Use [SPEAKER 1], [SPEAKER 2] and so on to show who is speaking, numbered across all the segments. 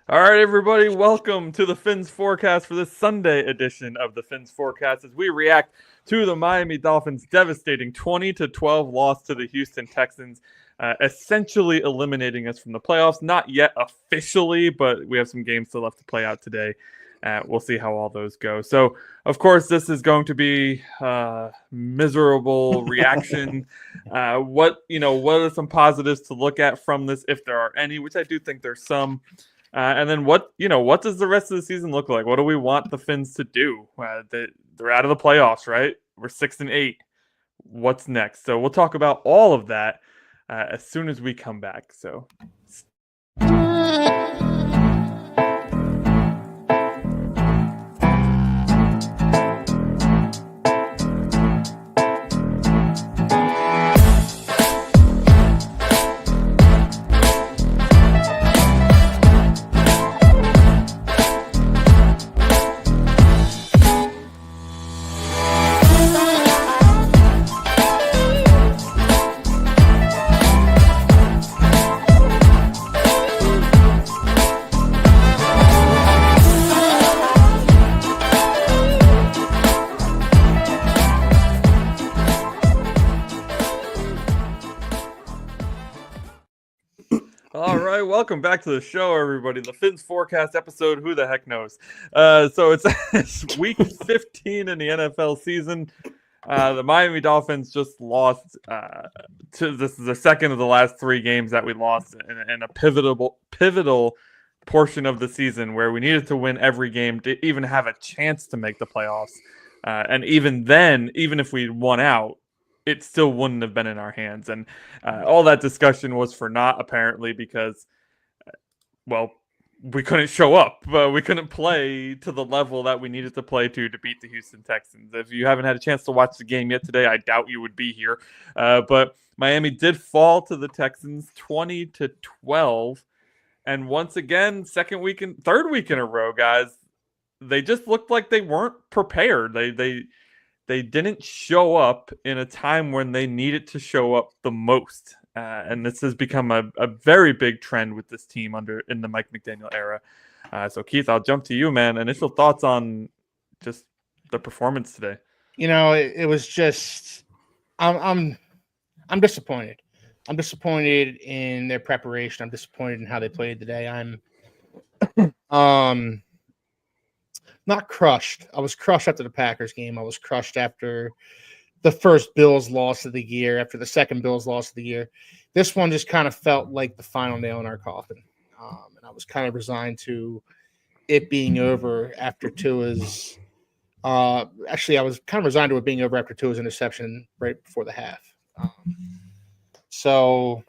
[SPEAKER 1] All right, everybody, welcome to the Phins Forecast for this Sunday edition of the Phins Forecast as we react to the Miami Dolphins' devastating 20-12 loss to the Houston Texans, essentially eliminating us from the playoffs. Not yet officially, but we have some games still left to play out today. We'll see how all those go. So, of course, this is going to be miserable reaction. What are some positives to look at from this, if there are any, which I do think there's some. And then what does the rest of the season look like? What do we want the Phins to do? They're out of the playoffs, right? We're 6-8. What's next? So we'll talk about all of that as soon as we come back. So. All right, welcome back to the show, everybody. The Phins Forecast episode, who the heck knows? So it's week 15 in the NFL season. The Miami Dolphins just lost this is the second of the last three games that we lost in a pivotal portion of the season where we needed to win every game to even have a chance to make the playoffs. And even then, even if we won out, it still wouldn't have been in our hands. And all that discussion was for naught, apparently, because, we couldn't show up. We couldn't play to the level that we needed to play to beat the Houston Texans. If you haven't had a chance to watch the game yet today, I doubt you would be here. But Miami did fall to the Texans 20-12. And once again, third week in a row, guys, they just looked like they weren't prepared. They didn't show up in a time when they needed to show up the most. And this has become a very big trend with this team in the Mike McDaniel era. So, Keith, I'll jump to you, man. Initial thoughts on just the performance today.
[SPEAKER 2] It was just I'm disappointed. I'm disappointed in their preparation. I'm disappointed in how they played today. I'm not crushed. I was crushed after the Packers game. I was crushed after the first Bills loss of the year, after the second Bills loss of the year. This one just kind of felt like the final nail in our coffin. And I was kind of resigned to it being over after Tua's actually, I was kind of resigned to it being over after Tua's interception right before the half. So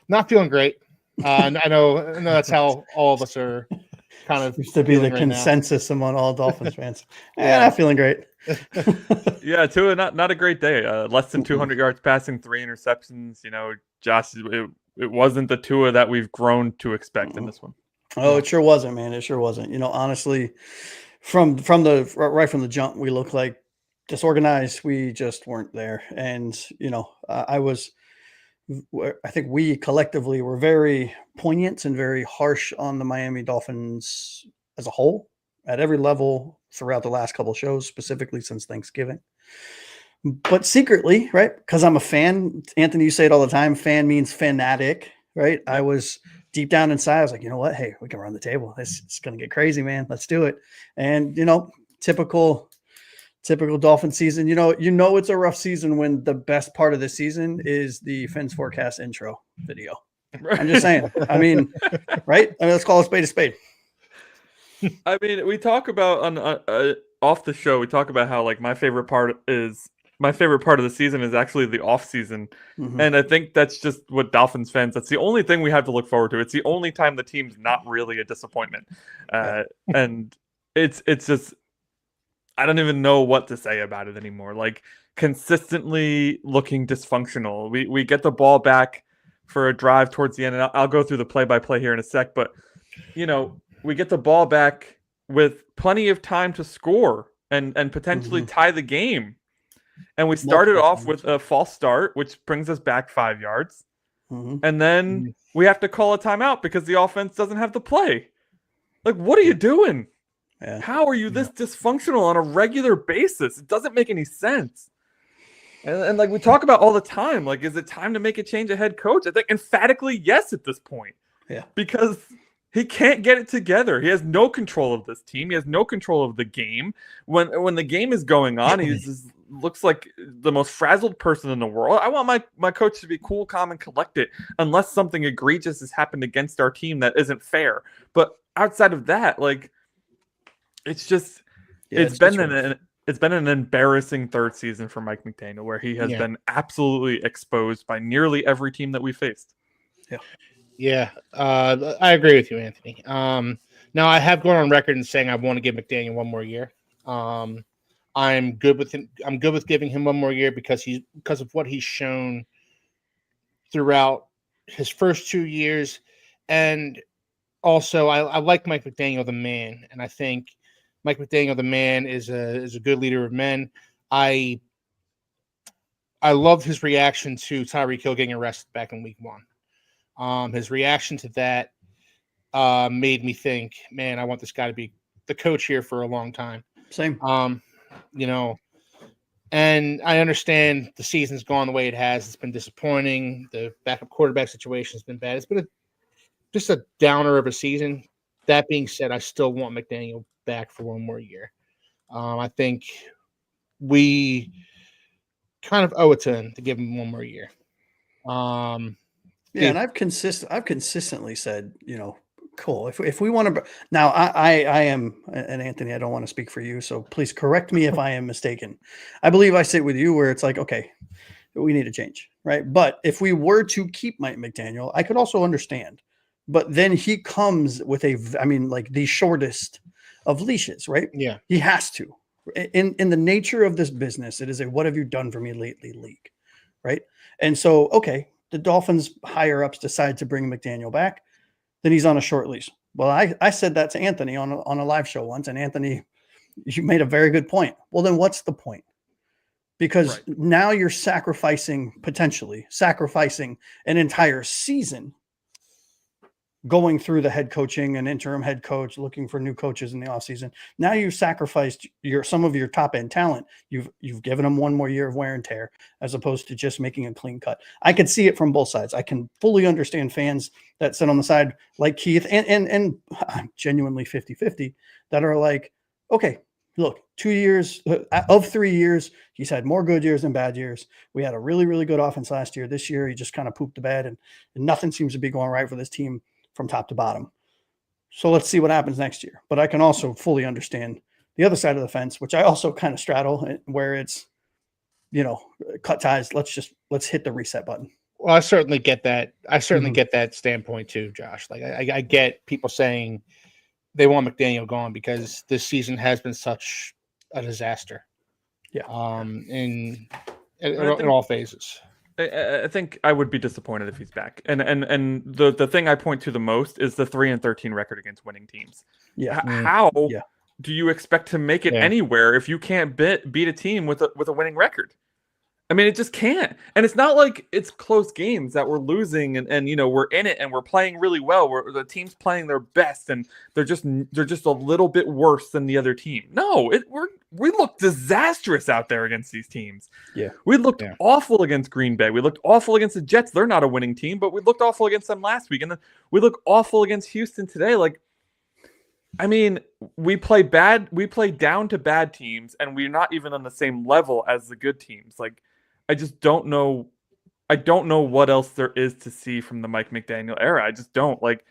[SPEAKER 2] not feeling great. I know that's how all of us are kind of
[SPEAKER 3] used to be the
[SPEAKER 2] right
[SPEAKER 3] consensus among all Dolphins fans. Not feeling great.
[SPEAKER 1] Yeah, Tua, not a great day. Less than 200 yards passing, 3 interceptions. Josh, it wasn't the Tua that we've grown to expect in this one.
[SPEAKER 3] Oh, it sure wasn't, man. It sure wasn't. honestly, from the jump, we looked like disorganized. We just weren't there. And, I think we collectively were very poignant and very harsh on the Miami Dolphins as a whole at every level throughout the last couple of shows, specifically since Thanksgiving. But secretly, right, because I'm a fan, Anthony, you say it all the time, fan means fanatic, right? I was deep down inside, I was like, you know what? Hey, we can run the table. It's going to get crazy, man. Let's do it. And, typical Dolphin season. It's a rough season when the best part of the season is the Phins Forecast intro video. I'm just saying. I mean, right? Let's call a spade a spade.
[SPEAKER 1] I mean, we talk about on off the show. We talk about how my favorite part of the season is actually the off season, and I think that's just what Dolphins fans. That's the only thing we have to look forward to. It's the only time the team's not really a disappointment, and it's just. I don't even know what to say about it anymore. Consistently looking dysfunctional. We get the ball back for a drive towards the end, and I'll go through the play-by-play here in a sec. But we get the ball back with plenty of time to score and potentially tie the game, and we started off with a false start, which brings us back 5 yards. And then we have to call a timeout because the offense doesn't have the play. Like, what are you doing?
[SPEAKER 3] Yeah.
[SPEAKER 1] How are you this dysfunctional on a regular basis? It doesn't make any sense. And like we talk about all the time, like, is it time to make a change of head coach? I think emphatically yes at this point.
[SPEAKER 3] Yeah.
[SPEAKER 1] Because he can't get it together. He has no control of this team. He has no control of the game. When the game is going on, he just looks like the most frazzled person in the world. I want my coach to be cool, calm, and collected, unless something egregious has happened against our team that isn't fair. But outside of that, like, it's just it's been an embarrassing third season for Mike McDaniel, where he has been absolutely exposed by nearly every team that we faced.
[SPEAKER 3] Yeah.
[SPEAKER 2] Yeah, I agree with you, Anthony. Now I have gone on record and saying I want to give McDaniel one more year. I'm good with him. I'm good with giving him one more year because of what he's shown throughout his first 2 years, and also I like Mike McDaniel the man, and I think Mike McDaniel the man is a good leader of men. I loved his reaction to Tyreek Hill getting arrested back in week 1. His reaction to that made me think, man, I want this guy to be the coach here for a long time.
[SPEAKER 3] Same.
[SPEAKER 2] And I understand the season's gone the way it has. It's been disappointing. The backup quarterback situation has been bad. It's been just a downer of a season. That being said, I still want McDaniel back for one more year. I think we kind of owe it to him to give him one more year.
[SPEAKER 3] Yeah, and I've consistently said, cool. If we want to now, I am, and Anthony, I don't want to speak for you, so please correct me if I am mistaken. I believe I sit with you where it's like, okay, we need a change, right? But if we were to keep Mike McDaniel, I could also understand. But then he comes with the shortest of leashes, right?
[SPEAKER 2] Yeah,
[SPEAKER 3] he has to. In the nature of this business, it is a "what have you done for me lately" league, right? And so, okay, the Dolphins higher ups decide to bring McDaniel back, then he's on a short leash. Well, I said that to Anthony on a live show once, and Anthony, you made a very good point. Well, then what's the point? Because now you're potentially sacrificing an entire season going through the head coaching and interim head coach, looking for new coaches in the offseason. Now you've sacrificed some of your top end talent. You've given them one more year of wear and tear, as opposed to just making a clean cut. I could see it from both sides. I can fully understand fans that sit on the side like Keith and genuinely 50-50 that are like, okay, look, 2 years of 3 years, he's had more good years than bad years. We had a really, really good offense last year. This year, he just kind of pooped the bed, and nothing seems to be going right for this team from top to bottom. So let's see what happens next year. But I can also fully understand the other side of the fence, which I also kind of straddle, where it's, cut ties. Let's hit the reset button.
[SPEAKER 2] Well, I certainly get that. I certainly get that standpoint too, Josh. Like I get people saying they want McDaniel gone because this season has been such a disaster.
[SPEAKER 3] Yeah.
[SPEAKER 2] In all phases.
[SPEAKER 1] I think I would be disappointed if he's back. And the thing I point to the most is the 3-13 record against winning teams.
[SPEAKER 3] Yeah.
[SPEAKER 1] How do you expect to make it anywhere if you can't beat a team with a winning record? I mean, it just can't. And it's not like it's close games that we're losing and we're in it and we're playing really well. The team's playing their best and they're just a little bit worse than the other team. No, we look disastrous out there against these teams.
[SPEAKER 3] Yeah.
[SPEAKER 1] We looked awful against Green Bay. We looked awful against the Jets. They're not a winning team, but we looked awful against them last week. And then we look awful against Houston today. Like, I mean, we play down to bad teams and we're not even on the same level as the good teams. Like, I just don't know. I don't know what else there is to see from the Mike McDaniel era. I just don't like.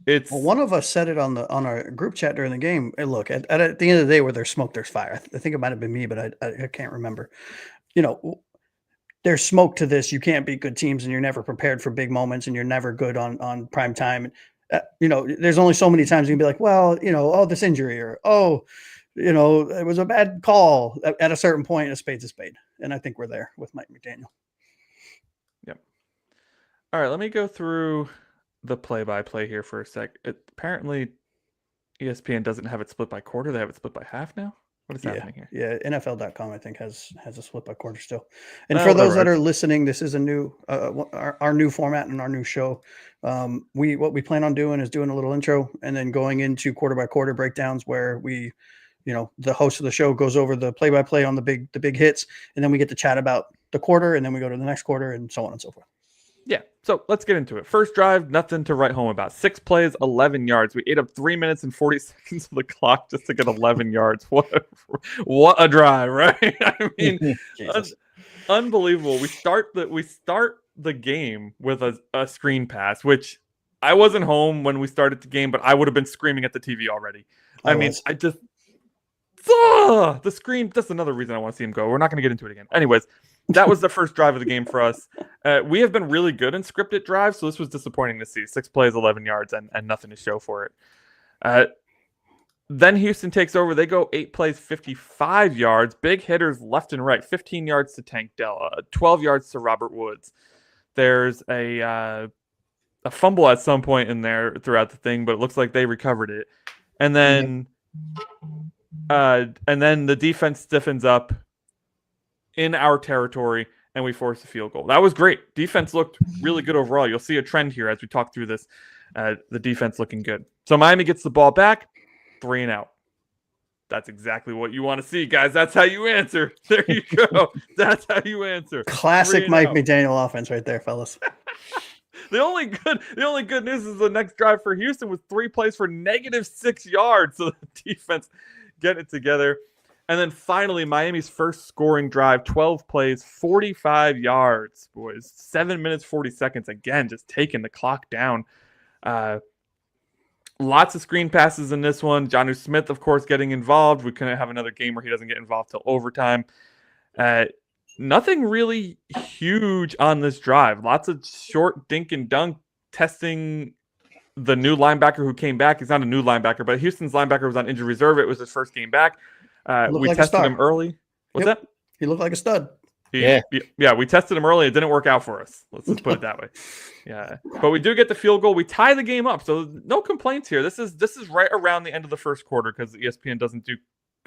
[SPEAKER 1] It's
[SPEAKER 3] one of us said it on our group chat during the game. Hey, look, at the end of the day, where there's smoke, there's fire. I think it might have been me, but I can't remember. There's smoke to this. You can't beat good teams, and you're never prepared for big moments, and you're never good on prime time. There's only so many times you can be like, well, this injury, or it was a bad call. At a certain point, a spade's a spade. And I think we're there with Mike McDaniel.
[SPEAKER 1] Yep. All right, let me go through the play-by-play here for a sec. Apparently, ESPN doesn't have it split by quarter. They have it split by half now. What is happening here?
[SPEAKER 3] Yeah, NFL.com I think has a split by quarter still. And
[SPEAKER 1] Oh,
[SPEAKER 3] for those
[SPEAKER 1] whatever.
[SPEAKER 3] that are listening, this is a new our new format and our new show. What we plan on doing is doing a little intro and then going into quarter by quarter breakdowns where we, the host of the show goes over the play by play on the big hits, and then we get to chat about the quarter, and then we go to the next quarter, and so on and so forth.
[SPEAKER 1] Yeah, so let's get into it. First drive, nothing to write home about. 6 plays, 11 yards. We ate up 3 minutes and 40 seconds of the clock just to get 11 yards. What a drive, right? I mean, unbelievable. We start the game with a screen pass, which I wasn't home when we started the game, but I would have been screaming at the TV already. I mean, the screen. That's another reason I want to see him go. We're not going to get into it again. Anyways, that was the first drive of the game for us. We have been really good in scripted drives, so this was disappointing to see. 6 plays, 11 yards, and nothing to show for it. Then Houston takes over. They go 8 plays, 55 yards. Big hitters left and right. 15 yards to Tank Dell, 12 yards to Robert Woods. There's a fumble at some point in there throughout the thing, but it looks like they recovered it. And then the defense stiffens up in our territory, and we force a field goal. That was great. Defense looked really good overall. You'll see a trend here as we talk through this. The defense looking good. So Miami gets the ball back, 3 and out. That's exactly what you want to see, guys. That's how you answer. There you go. That's how you answer.
[SPEAKER 3] Classic Mike McDaniel offense right there, fellas.
[SPEAKER 1] The only good news is the next drive for Houston was 3 plays for -6 yards. So the defense get it together. And then finally, Miami's first scoring drive, 12 plays, 45 yards, boys. 7 minutes, 40 seconds. Again, just taking the clock down. Lots of screen passes in this one. Jonnu Smith, of course, getting involved. We couldn't have another game where he doesn't get involved till overtime. Nothing really huge on this drive. Lots of short dink and dunk, testing the new linebacker who came back. He's not a new linebacker, but Houston's linebacker was on injured reserve. It was his first game back. We tested him early. What's that?
[SPEAKER 3] He looked like a stud.
[SPEAKER 1] Yeah, we tested him early. It didn't work out for us. Let's just put it that way. Yeah, but we do get the field goal. We tie the game up, so no complaints here. This is right around the end of the first quarter because ESPN doesn't do.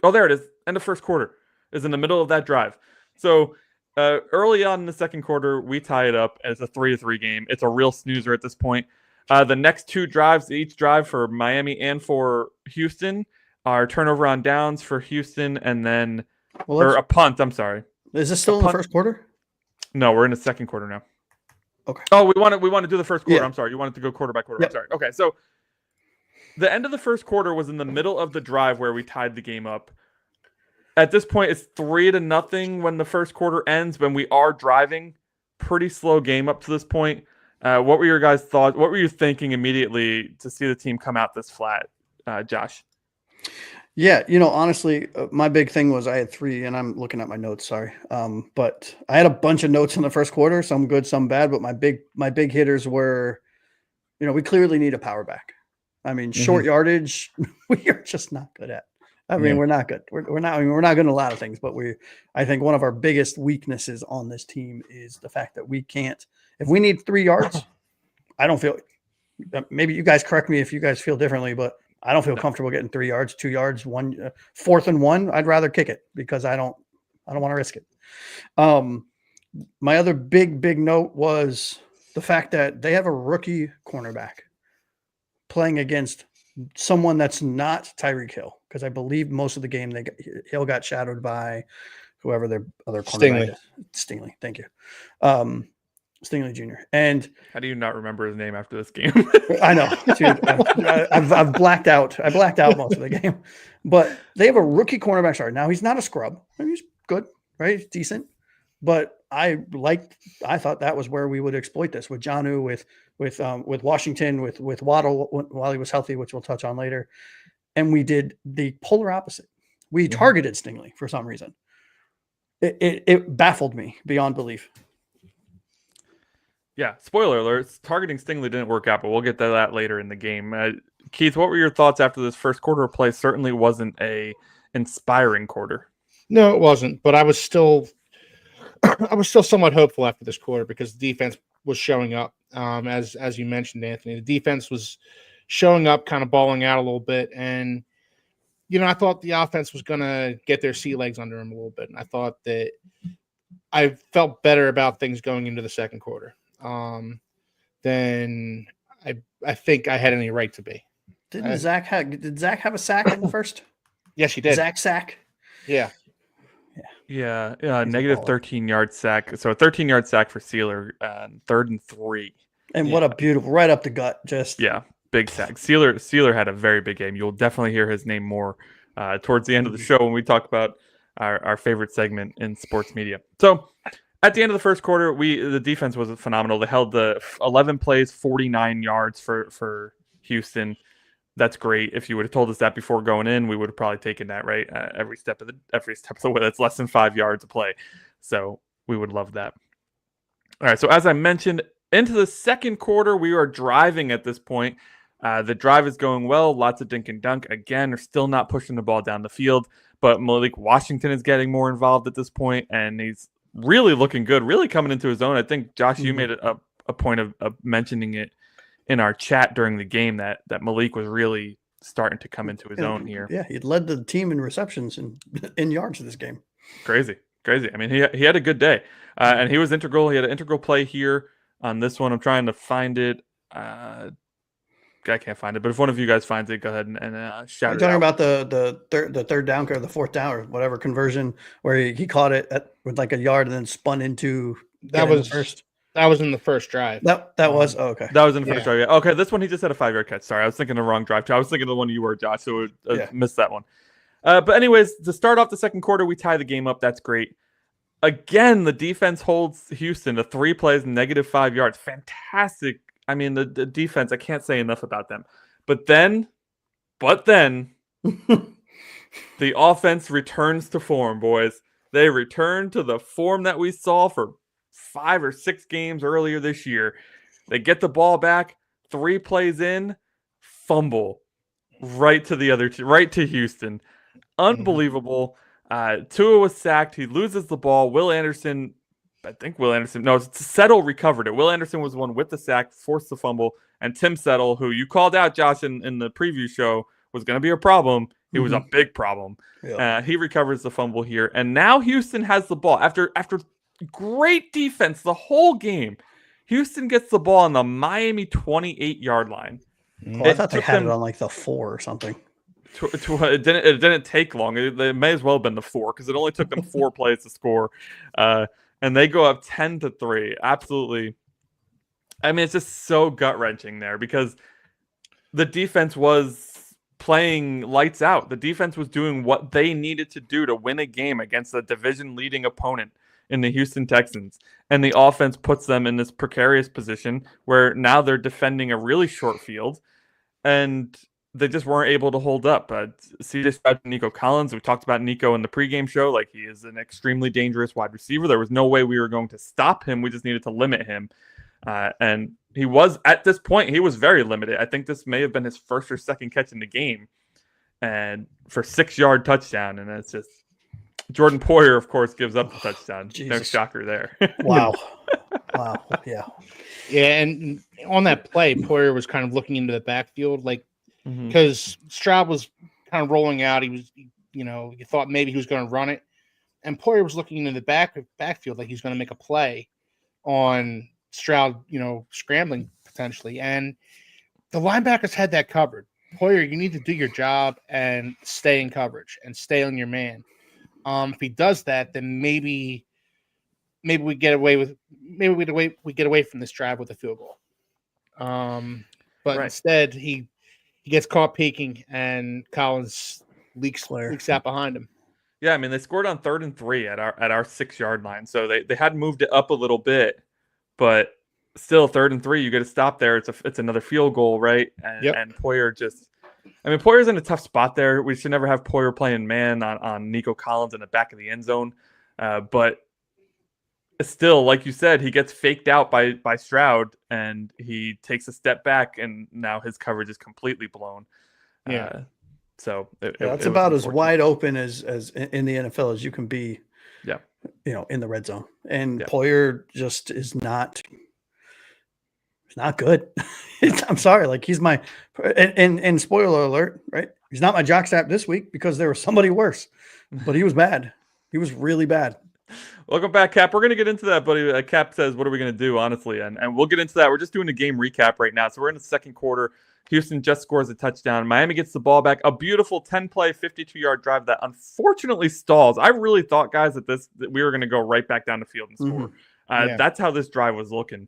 [SPEAKER 1] Oh, there it is. End of first quarter is in the middle of that drive. So early on in the second quarter, we tie it up, and it's a 3-3 game. It's a real snoozer at this point. The next 2 drives, each drive for Miami and for Houston, are turnover on downs for Houston, and then or a punt. I'm sorry.
[SPEAKER 3] Is this still in the first quarter?
[SPEAKER 1] No, we're in the second quarter now.
[SPEAKER 3] Okay.
[SPEAKER 1] Oh, we want to do the first quarter.
[SPEAKER 3] Yeah.
[SPEAKER 1] I'm sorry. You wanted to go quarter by quarter.
[SPEAKER 3] Yep.
[SPEAKER 1] I'm sorry. Okay, so the end of the first quarter was in the middle of the drive where we tied the game up. At this point, it's 3-0 when the first quarter ends. When we are driving, pretty slow game up to this point. What were your guys' thoughts? What were you thinking immediately to see the team come out this flat, Josh?
[SPEAKER 3] Yeah, honestly, my big thing was I had 3, and I'm looking at my notes. Sorry, but I had a bunch of notes in the first quarter, some good, some bad. But my big hitters were, we clearly need a power back. I mean, short yardage, we are just not good at. I mean, we're not good. We're not. I mean, we're not good in a lot of things, but I think one of our biggest weaknesses on this team is the fact that we can't. If we need 3 yards, I don't feel. Maybe you guys correct me if you guys feel differently, but I don't feel comfortable getting 3 yards, 2 yards, 1 4th and 1. I'd rather kick it because I don't want to risk it. My other big note was the fact that they have a rookie cornerback playing against someone that's not Tyreek Hill, because I believe most of the game Hill got shadowed by whoever their other cornerback is. Stingley. Thank you. Stingley Jr. And
[SPEAKER 1] how do you not remember his name after this game?
[SPEAKER 3] I know, dude. I've blacked out. I blacked out most of the game. But they have a rookie cornerback starter. Now he's not a scrub. I mean, he's good, right? He's decent. But I thought that was where we would exploit this with Jonnu, with Washington, with Waddle while he was healthy, which we'll touch on later. And we did the polar opposite. We targeted Stingley for some reason. It baffled me beyond belief.
[SPEAKER 1] Yeah, spoiler alert, targeting Stingley didn't work out, but we'll get to that later in the game. Keith, what were your thoughts after this first quarter of play? Certainly wasn't a inspiring quarter.
[SPEAKER 2] No, it wasn't, but I was still somewhat hopeful after this quarter because the defense was showing up. As you mentioned, Anthony, the defense was showing up, kind of balling out a little bit, and I thought the offense was going to get their sea legs under him a little bit. And I thought that I felt better about things going into the second quarter than I think I had any right to be.
[SPEAKER 3] Did Zach have a sack in the first?
[SPEAKER 2] Yes, he did.
[SPEAKER 3] Zach sack?
[SPEAKER 2] Yeah.
[SPEAKER 1] Yeah,
[SPEAKER 3] He's a
[SPEAKER 1] negative
[SPEAKER 3] baller.
[SPEAKER 1] 13-yard sack. So a 13-yard sack for Sealer, 3rd and 3.
[SPEAKER 3] And what a beautiful, right up the gut. Just
[SPEAKER 1] Yeah, big sack. Sealer had a very big game. You'll definitely hear his name more towards the end of the show when we talk about our favorite segment in sports media. So at the end of the first quarter, the defense was phenomenal. They held the 11 plays, 49 yards for Houston. That's great. If you would have told us that before going in, we would have probably taken that, right? Every step of the way. That's less than 5 yards a play. So we would love that. All right. So as I mentioned, into the second quarter, we are driving at this point. The drive is going well. Lots of dink and dunk. Again, they're still not pushing the ball down the field, but Malik Washington is getting more involved at this point, and he's really looking good, really coming into his own. I think, Josh, you made a point of mentioning it in our chat during the game that Malik was really starting to come into his own here.
[SPEAKER 3] Yeah, he led the team in receptions and in yards of this game.
[SPEAKER 1] Crazy. I mean, he had a good day, and he was integral. He had an integral play here on this one. I'm trying to find it. I can't find it, but if one of you guys finds it, go ahead and shout it out.
[SPEAKER 3] Talking about the third down or the fourth down or whatever conversion where he caught it with like a yard and then spun into
[SPEAKER 2] That was in the first drive.
[SPEAKER 3] That was okay.
[SPEAKER 1] That was in the first drive. Yeah. Okay, this one he just had a 5-yard catch. Sorry, I was thinking the wrong drive. I was thinking the one you were, Josh. So missed that one. But anyways, to start off the second quarter, we tie the game up. That's great. Again, the defense holds Houston to 3 plays, negative 5 yards. Fantastic. I mean, the defense, I can't say enough about them. But then the offense returns to form, boys. They return to the form that we saw for 5 or 6 games earlier this year. They get the ball back, 3 plays in, fumble right to Houston. Unbelievable. Tua was sacked. He loses the ball. Settle recovered it. Will Anderson was the one with the sack, forced the fumble, and Tim Settle, who you called out, Josh, in the preview show, was going to be a problem. He was a big problem. Yeah. He recovers the fumble here, and now Houston has the ball after great defense the whole game. Houston gets the ball on the Miami 28-yard line.
[SPEAKER 3] I thought they had it on like the 4 or something.
[SPEAKER 1] It didn't take long. It may as well have been the 4 because it only took them 4 plays to score. And they go up 10-3. Absolutely. I mean, it's just so gut-wrenching there because the defense was playing lights out. The defense was doing what they needed to do to win a game against a division-leading opponent in the Houston Texans. And the offense puts them in this precarious position where now they're defending a really short field. And they just weren't able to hold up. CJ Stroud and Nico Collins, we talked about Nico in the pregame show. Like, he is an extremely dangerous wide receiver. There was no way we were going to stop him. We just needed to limit him. And he was, at this point, he was very limited. I think this may have been his first or second catch in the game. And for 6-yard touchdown. And it's just, Jordan Poyer, of course, gives up the touchdown. No shocker there.
[SPEAKER 3] Wow. Yeah.
[SPEAKER 2] Yeah, and on that play, Poyer was kind of looking into the backfield, like, because Stroud was kind of rolling out. He was, you thought maybe he was going to run it. And Poyer was looking into the backfield like he's going to make a play on Stroud, scrambling potentially. And the linebackers had that covered. Poyer, you need to do your job and stay in coverage and stay on your man. If he does that, then maybe we get away from this drive with a field goal. But instead he gets caught peeking, and Collins leaks out behind him.
[SPEAKER 1] Yeah, I mean, they scored on 3rd and 3 at our 6-yard line, so they had moved it up a little bit, but still 3rd and 3. You get to stop there. It's another field goal, right? And Poyer Poyer's in a tough spot there. We should never have Poyer playing man on Nico Collins in the back of the end zone, but still, like you said, he gets faked out by Stroud, and he takes a step back, and now his coverage is completely blown.
[SPEAKER 2] Yeah.
[SPEAKER 1] So
[SPEAKER 3] it's about as wide open as in the NFL as you can be. Yeah. In the red zone, and Poyer just is not. He's not good. I'm sorry. Like he's my and spoiler alert, right? He's not my jockstrap this week because there was somebody worse, but he was bad. He was really bad.
[SPEAKER 1] Welcome back, Cap. We're going to get into that, buddy. Cap says, what are we going to do, honestly? And we'll get into that. We're just doing a game recap right now. So we're in the second quarter. Houston just scores a touchdown. Miami gets the ball back. A beautiful 10-play, 52-yard drive that unfortunately stalls. I really thought, guys, that we were going to go right back down the field and score. That's how this drive was looking.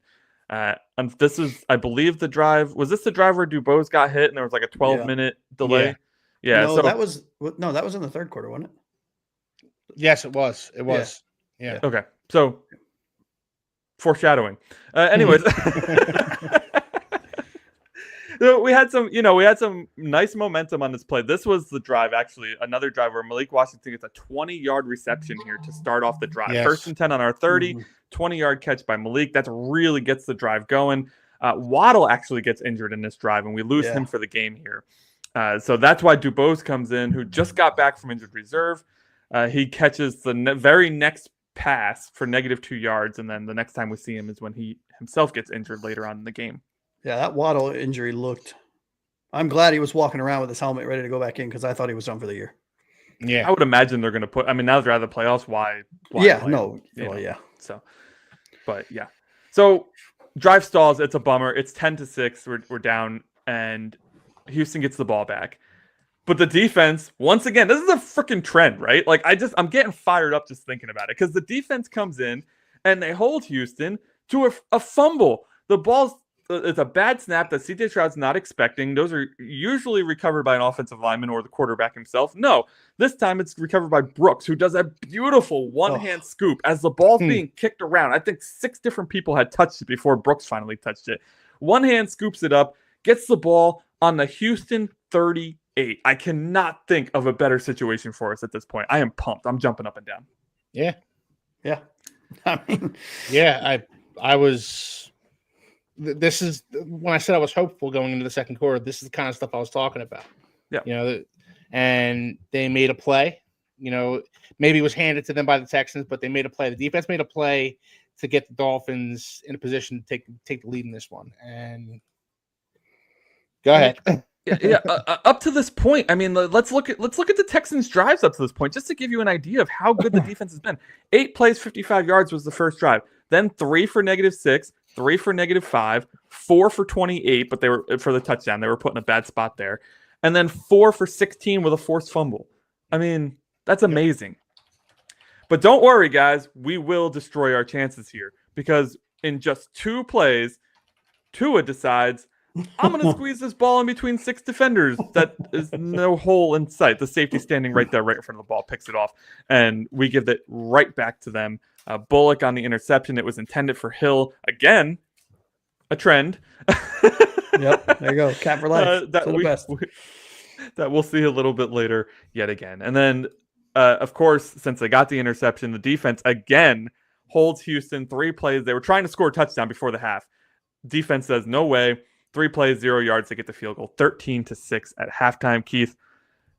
[SPEAKER 1] And this is, I believe, the drive. Was this the drive where Dubose got hit and there was like a 12-minute delay? Yeah.
[SPEAKER 3] No, that was in the third quarter, wasn't it?
[SPEAKER 2] Yes, it was. It was. Yeah.
[SPEAKER 1] Okay. So foreshadowing. Anyways. So we had some nice momentum on this play. This was the drive, actually, another drive where Malik Washington gets a 20-yard reception here to start off the drive. Yes. 1st and 10 on our 30, 20-yard catch by Malik. That really gets the drive going. Waddle actually gets injured in this drive, and we lose him for the game here. So that's why Dubose comes in, who just got back from injured reserve. He catches the very next pass for -2 yards, and then the next time we see him is when he himself gets injured later on in the game.
[SPEAKER 3] Yeah, that Waddle injury looked. I'm glad he was walking around with his helmet ready to go back in because I thought he was done for the year.
[SPEAKER 1] Yeah, I would imagine they're going to put. I mean, now that they're out of the playoffs, why
[SPEAKER 3] yeah, no, well, yeah.
[SPEAKER 1] So, but yeah, so drive stalls. It's a bummer. It's 10-6. We're down, and Houston gets the ball back. But the defense, once again, this is a freaking trend, right? Like I'm getting fired up just thinking about it because the defense comes in and they hold Houston to a fumble. The ball's. It's a bad snap that CJ Stroud's not expecting. Those are usually recovered by an offensive lineman or the quarterback himself. No, this time it's recovered by Brooks, who does a beautiful one-hand scoop as the ball's being kicked around. I think 6 different people had touched it before Brooks finally touched it. One-hand scoops it up, gets the ball on the Houston 38. I cannot think of a better situation for us at this point. I am pumped. I'm jumping up and down.
[SPEAKER 2] Yeah.
[SPEAKER 3] Yeah. I mean,
[SPEAKER 2] yeah, I was... This is when I said I was hopeful going into the second quarter. This is the kind of stuff I was talking about.
[SPEAKER 1] Yeah,
[SPEAKER 2] and they made a play. Maybe it was handed to them by the Texans, but they made a play. The defense made a play to get the Dolphins in a position to take the lead in this one. And go ahead.
[SPEAKER 1] Up to this point, I mean, let's look at the Texans' drives up to this point, just to give you an idea of how good the defense has been. 8 plays, 55 yards was the first drive. Then 3 for -6, 3 for -5, 4 for 28, but they were for the touchdown. They were put in a bad spot there. And then 4 for 16 with a forced fumble. I mean, that's amazing. But don't worry, guys. We will destroy our chances here because in just 2 plays, Tua decides, I'm going to squeeze this ball in between 6 defenders. That is no hole in sight. The safety standing right there, right in front of the ball, picks it off. And we give it right back to them. Bullock on the interception. It was intended for Hill. Again, a trend.
[SPEAKER 3] Yep, there you go. Cap for life.
[SPEAKER 1] That we'll see a little bit later yet again. And then, of course, since they got the interception, the defense again holds Houston 3 plays. They were trying to score a touchdown before the half. Defense says, no way. 3 plays, 0 yards. They get the field goal. 13-6 at halftime. Keith,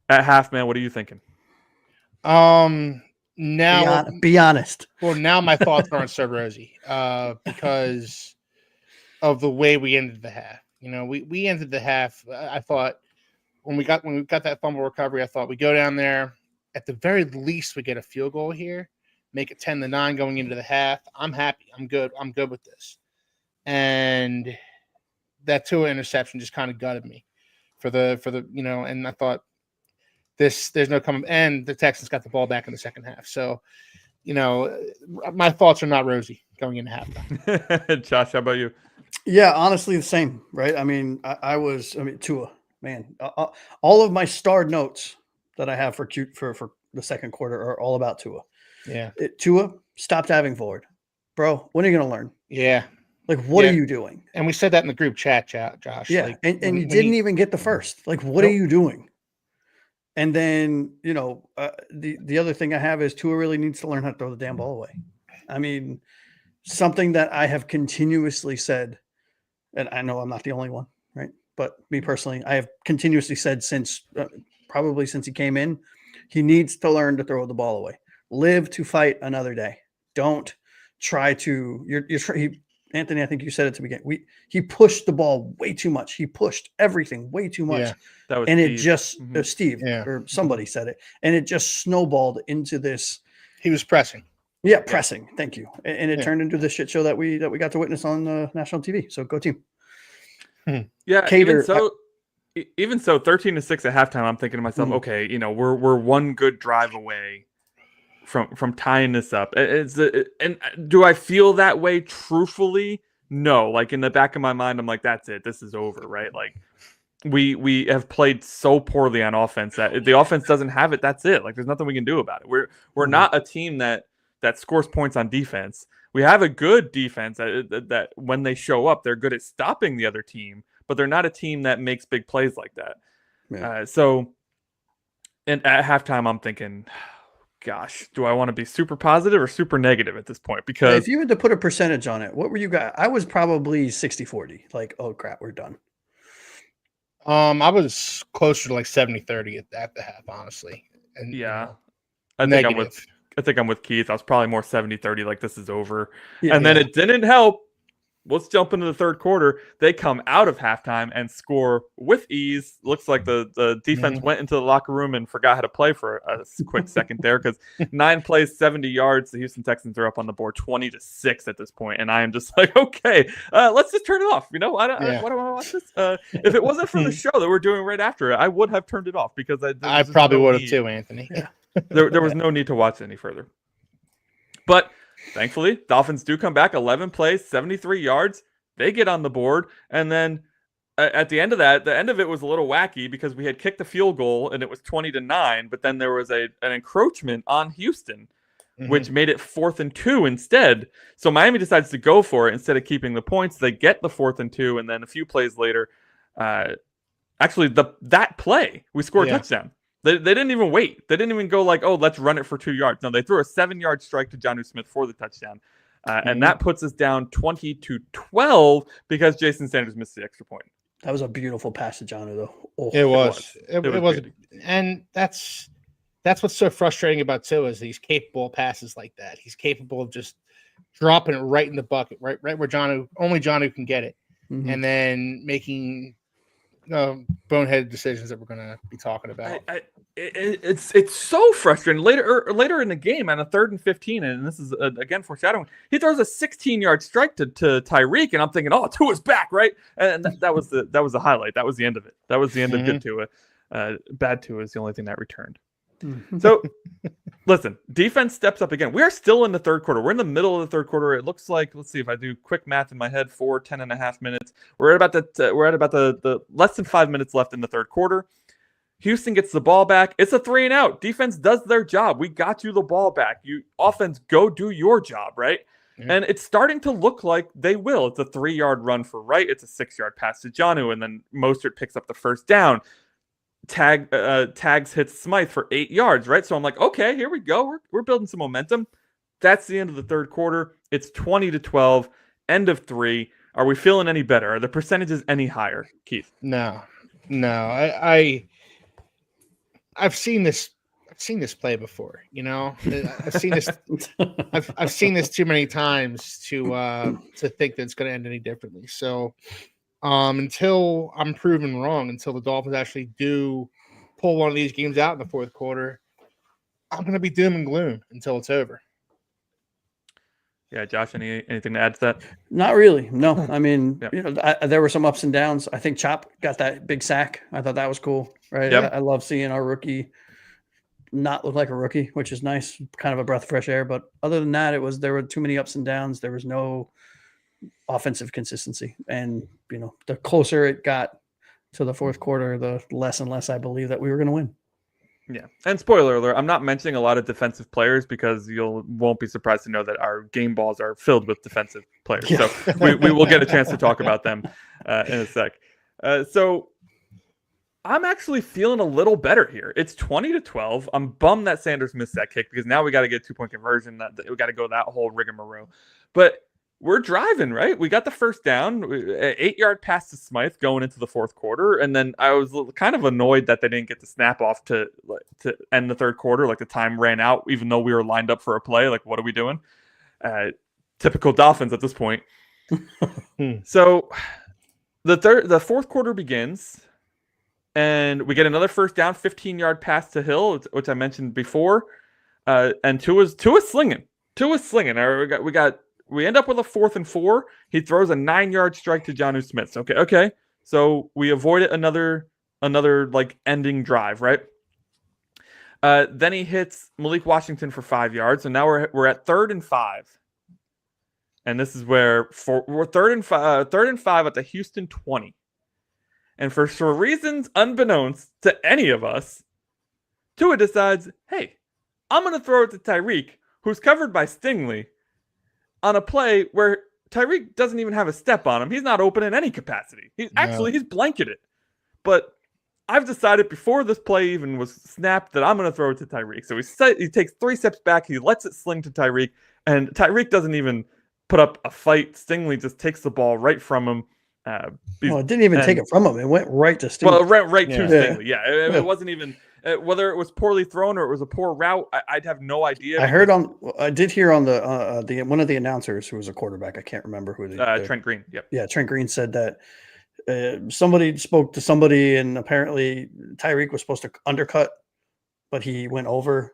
[SPEAKER 1] at half, man, what are you thinking?
[SPEAKER 2] Now,
[SPEAKER 3] be honest.
[SPEAKER 2] Well, now my thoughts aren't so rosy because of the way we ended the half. We ended the half. I thought when we got that fumble recovery, I thought we go down there. At the very least, we get a field goal here, make it 10-9 going into the half. I'm happy. I'm good. I'm good with this. And that Tua interception just kind of gutted me for the and I thought. There's no coming, and the Texans got the ball back in the second half. So, my thoughts are not rosy going into halftime.
[SPEAKER 1] Josh, how about you?
[SPEAKER 3] Yeah, honestly, the same, right? I mean, Tua, man, all of my starred notes that I have for the second quarter are all about Tua.
[SPEAKER 2] Yeah.
[SPEAKER 3] Tua stopped having forward. Bro, when are you going to learn?
[SPEAKER 2] Yeah.
[SPEAKER 3] Like, what are you doing?
[SPEAKER 2] And we said that in the group chat, Josh.
[SPEAKER 3] Yeah,
[SPEAKER 2] like,
[SPEAKER 3] and you didn't even get the first. Like, what are you doing? And then, the other thing I have is Tua really needs to learn how to throw the damn ball away. I mean, something that I have continuously said, and I know I'm not the only one, right? But me personally, I have continuously said probably since he came in, he needs to learn to throw the ball away. Live to fight another day. Don't try to. Anthony, I think you said it to begin. He pushed the ball way too much. He pushed everything way too much.
[SPEAKER 2] Yeah.
[SPEAKER 1] That was
[SPEAKER 3] and
[SPEAKER 1] Steve.
[SPEAKER 3] it just Steve
[SPEAKER 2] Yeah.
[SPEAKER 3] or somebody said it, and it just snowballed into this.
[SPEAKER 2] He was pressing.
[SPEAKER 3] Yeah, pressing. Thank you. And it
[SPEAKER 2] Yeah.
[SPEAKER 3] turned into the shit show that we got to witness on national TV. So go team.
[SPEAKER 1] Yeah,
[SPEAKER 3] Cater,
[SPEAKER 1] even so, 13-6 at halftime. I'm thinking to myself, okay, we're one good drive away from tying this up. And do I feel that way? Truthfully, no. Like in the back of my mind, I'm like, that's it. This is over, right? Like we have played so poorly on offense that if the offense doesn't have it, that's it. Like there's nothing we can do about it. We're not a team that scores points on defense. We have a good defense that when they show up, they're good at stopping the other team, but they're not a team that makes big plays like that.
[SPEAKER 3] Yeah.
[SPEAKER 1] And at halftime, I'm thinking, gosh, do I want to be super positive or super negative at this point? Because
[SPEAKER 3] if you had to put a percentage on it, what were you guys? I was probably 60-40. Like, oh crap, we're done.
[SPEAKER 2] I was closer to like 70-30 at the half, honestly. And
[SPEAKER 1] yeah,
[SPEAKER 2] I
[SPEAKER 1] think I'm with Keith. I was probably more 70-30, like this is over.
[SPEAKER 3] Yeah,
[SPEAKER 1] and then it didn't help. Let's jump into the third quarter. They come out of halftime and score with ease. Looks like the defense went into the locker room and forgot how to play for a quick second there, because 9 plays, 70 yards. The Houston Texans are up on the board 20-6 at this point. And I am just like, okay, let's just turn it off. Why do I watch this? If it wasn't for the show that we're doing right after it, I would have turned it off, because
[SPEAKER 2] I probably would have too, Anthony.
[SPEAKER 3] Yeah.
[SPEAKER 1] There was no need to watch any further. But thankfully, Dolphins do come back, 11 plays, 73 yards. They get on the board. And then at the end of that, the end of it was a little wacky because we had kicked the field goal and it was 20-9. But then there was an encroachment on Houston, which made it 4th and 2 instead. So Miami decides to go for it instead of keeping the points. They get the 4th and 2. And then a few plays later, that play, we score a touchdown. They didn't even wait. They didn't even go like, oh, let's run it for 2 yards. No, they threw a 7-yard strike to Jonnu Smith for the touchdown. And that puts us down 20-12 because Jason Sanders missed the extra point.
[SPEAKER 3] That was a beautiful pass to Jonnu, though. Oh,
[SPEAKER 2] it was.
[SPEAKER 1] Good.
[SPEAKER 2] And that's what's so frustrating about Tua is he's capable of passes like that. He's capable of just dropping it right in the bucket, right where only Jonnu can get it, and then making boneheaded decisions that we're going to be talking about.
[SPEAKER 1] It's so frustrating. Later in the game, on a 3rd and 15, and this is again foreshadowing, he throws a 16-yard strike to Tyreek, and I'm thinking, oh, Tua's back, right? And that was the highlight. That was the end of it. That was the end of good Tua. Bad Tua is the only thing that returned. So, listen, defense steps up again. We are still in the third quarter. We're in the middle of the third quarter. It looks like, let's see if I do quick math in my head, 10.5 minutes. We're at about the less than 5 minutes left in the third quarter. Houston gets the ball back. It's a 3-and-out. Defense does their job. We got you the ball back. You offense, go do your job, right? Yeah. And it's starting to look like they will. It's a 3-yard run for Wright. It's a 6-yard pass to Jonnu, and then Mostert picks up the first down. Tags hits Smythe for 8 yards, right? So I'm like, okay, here we go. We're building some momentum. That's the end of the third quarter. It's 20-12, end of 3. Are we feeling any better? Are the percentages any higher, Keith?
[SPEAKER 2] No. I've seen this play before. I've seen this. I've seen this too many times to think that it's going to end any differently. So. Until I'm proven wrong, until the Dolphins actually do pull one of these games out in the fourth quarter, I'm going to be doom and gloom until it's over.
[SPEAKER 1] Yeah, Josh, anything to add to that?
[SPEAKER 3] Not really. No, I mean, there were some ups and downs. I think Chop got that big sack. I thought that was cool, right?
[SPEAKER 1] Yep.
[SPEAKER 3] I love seeing our rookie not look like a rookie, which is nice, kind of a breath of fresh air. But other than that, there were too many ups and downs. There was no offensive consistency, and the closer it got to the fourth quarter, the less and less I believe that we were going to win.
[SPEAKER 1] Yeah, and spoiler alert, I'm not mentioning a lot of defensive players because you won't be surprised to know that our game balls are filled with defensive players. Yeah. So we will get a chance to talk about them in a sec. So I'm actually feeling a little better here. It's 20-12. I'm bummed that Sanders missed that kick because now we got to get 2-point conversion. We got to go that whole rigmarole, but we're driving, right? We got the first down, 8-yard pass to Smythe going into the fourth quarter. And then I was kind of annoyed that they didn't get the snap off to end the third quarter. Like the time ran out, even though we were lined up for a play. Like, what are we doing? Typical Dolphins at this point. So the fourth quarter begins, and we get another first down, 15-yard pass to Hill, which I mentioned before. And Tua's slinging. We end up with a 4th and 4. He throws a 9-yard strike to Jonnu Smith. Okay. So we avoided another like ending drive, right? Then he hits Malik Washington for 5 yards, and now we're at 3rd and 5. And this is where we're 3rd and 5 at the Houston 20. And for reasons unbeknownst to any of us, Tua decides, hey, I'm going to throw it to Tyreek, who's covered by Stingley, on a play where Tyreek doesn't even have a step on him. He's not open in any capacity. He's blanketed. But I've decided before this play even was snapped that I'm going to throw it to Tyreek. So he takes 3 steps back. He lets it sling to Tyreek, and Tyreek doesn't even put up a fight. Stingley just takes the ball right from him.
[SPEAKER 3] It didn't even take it from him. It went right to Stingley.
[SPEAKER 1] Well, it went right to Stingley. Yeah, it wasn't even whether it was poorly thrown or it was a poor route. I'd have no idea.
[SPEAKER 3] I did hear on the one of the announcers who was a quarterback. I can't remember who.
[SPEAKER 1] Trent Green. Yep.
[SPEAKER 3] Yeah, Trent Green said that somebody spoke to somebody, and apparently Tyreek was supposed to undercut, but he went over.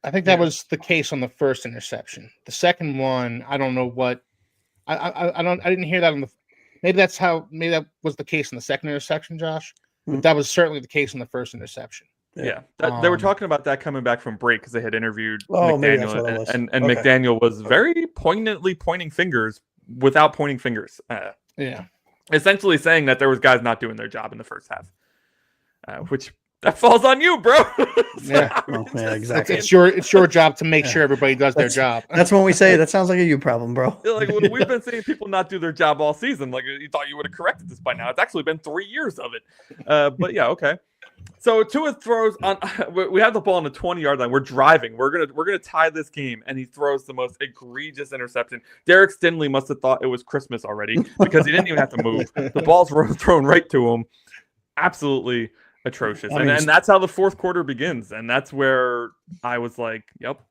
[SPEAKER 2] I think that was the case on the first interception. The second one, I don't know what. I didn't hear that on the. Maybe that was the case in the second interception, Josh. But that was certainly the case in the first interception.
[SPEAKER 1] Yeah. They were talking about that coming back from break because they had interviewed
[SPEAKER 3] McDaniel,
[SPEAKER 1] and McDaniel was very poignantly pointing fingers without pointing fingers. Essentially saying that there was guys not doing their job in the first half, which that falls on you, bro.
[SPEAKER 3] Exactly.
[SPEAKER 2] It's your job to make sure everybody does their job.
[SPEAKER 3] That's when we say that sounds like a you problem, bro.
[SPEAKER 1] Like when we've been seeing people not do their job all season. Like you thought you would have corrected this by now. It's actually been 3 years of it. But yeah, okay. So Tua throws on. We have the ball on the 20-yard line. We're driving. We're gonna tie this game, and he throws the most egregious interception. Derek Stingley must have thought it was Christmas already because he didn't even have to move. The ball's thrown right to him. Absolutely atrocious. And that's how the fourth quarter begins. And that's where I was like, yep.